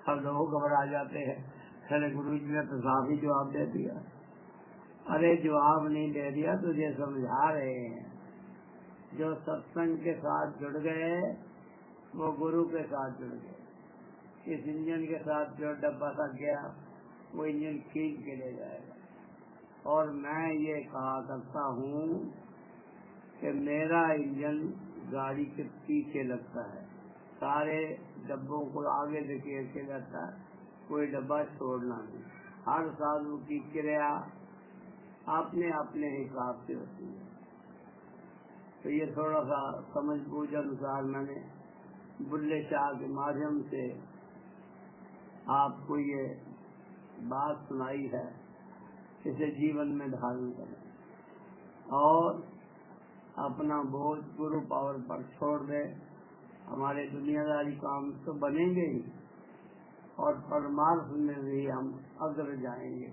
अब लोग घबरा जाते हैं, अरे गुरु जी ने तो साफ ही जवाब दे दिया। अरे जवाब नहीं दे दिया, तुझे समझा रहे हैं। जो सत्संग के साथ जुड़ गए वो गुरु के साथ जुड़ गए। इस इंजन के साथ जो डब्बा थक गया वो इंजन खींच के ले जाएगा। और मैं ये कहा करता हूँ कि मेरा इंजन गाड़ी के पीछे लगता है, सारे डब्बों को आगे धकेल के जाता है, कोई डब्बा छोड़ना नहीं। हर साधु की क्रिया अपने अपने हिसाब से होती है। तो ये थोड़ा सा समझ बूझ अनुसार मैंने बुल्ले शाह के माध्यम से आपको ये बात सुनाई है। इसे जीवन में धारण करें और अपना बोझ गुरु पावर पर छोड़ दे। हमारे दुनियादारी काम तो बनेंगे ही और परमार्थ में भी हम अग्र जाएंगे।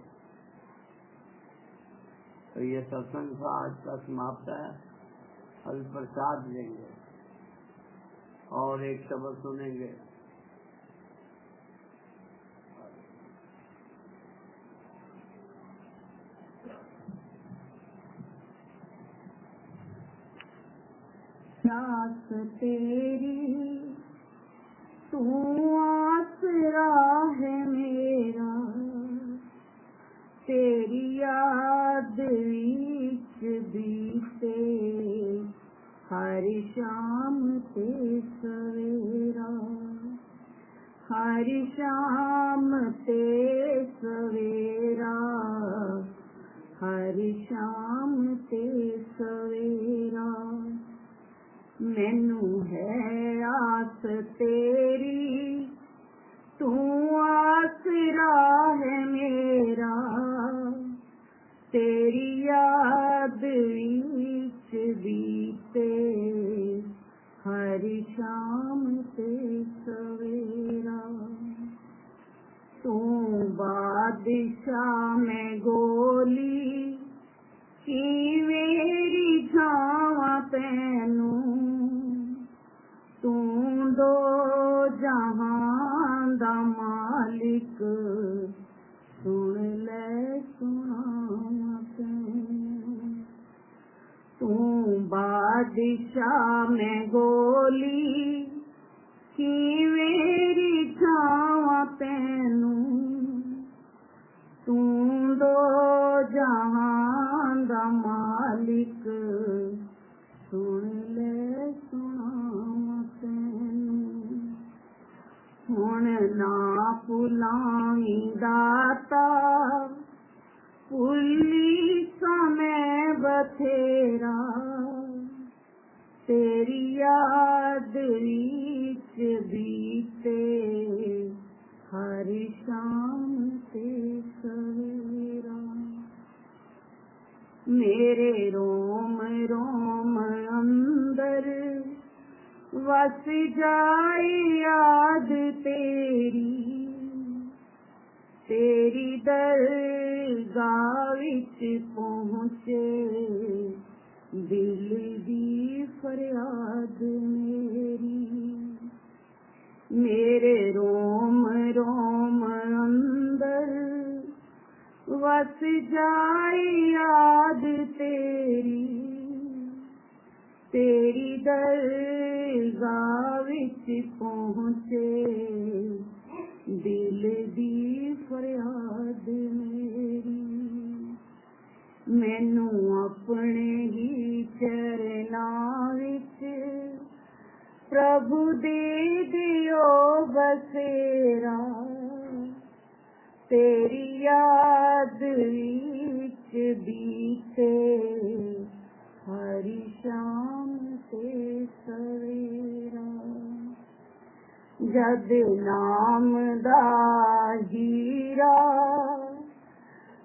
तो ये सत्संग का आज का समाप्त है। अभी प्रसाद लेंगे और एक शब्द सुनेंगे। आस तेरी तू आसरा है मेरा, तेरी याद बीच बीते हर शाम ते सवेरा, हर शाम ते सवेरा, हर शाम ते सवेरा। मैनू है आस तेरी तू आसरा है मेरा, तेरी याद बीच बीते हर शाम ते सवेरा। तू बादशाह में गोली की मेरी छावा पैनू, तू दो जहां दा मालिक सुन ले सुनावा तैनू। तू बादशाह में गोली की मेरी छावा पैनू, तू दो जहां दा मालिक सुन ले सुनावा तैनू। हुण ना भुलावी दाता भुली समय बथेरा, तेरी याद बीच बीते हर शाम ते सवेरा। मेरे रोम रोम अंदर वस जाए याद तेरी, तेरी दरगाह विच पहुँचे दिल दी फरियाद मेरी। मेरे रोम रोम अंदर वस जाए याद तेरी, तेरी दरगाह विच पहुँचे दिल दी फरियाद मेरी। मैनू अपने ही चरनां विच प्रभु दे दियो बसेरा, तेरी याद विच बीते हर शाम ते सवेरा। जद नाम दा हीरा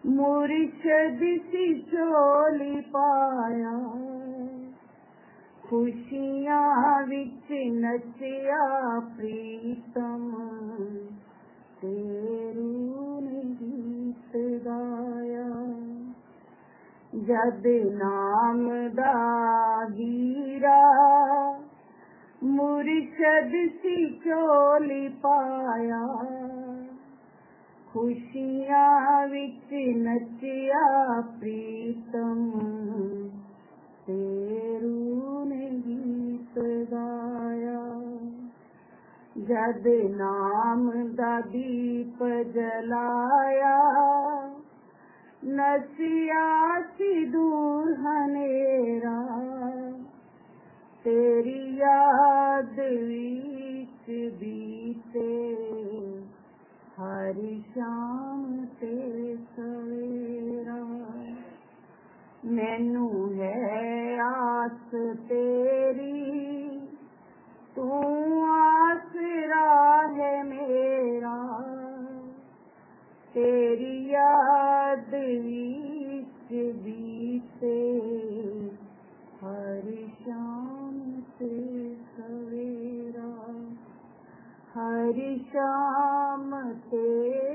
मुर्शद सी झोली पाया, खुशियां विच नचिया प्रीतम तेरू ने गीत गाया। जद नाम दा हीरा मुर्शद सी चोली पाया, खुशियां विच नचिया प्रीतम तेरू ने गीत गाया। जद नाम दा दीप जलाया, नसिया सी दूर हनेरा, तेरी याद विच बीते हर शाम ते सवेरा। मैनू है आस तेरी, तू आसरा है मेरा, तेरी याद विच बीते हर शाम से सवेरा, हर शाम से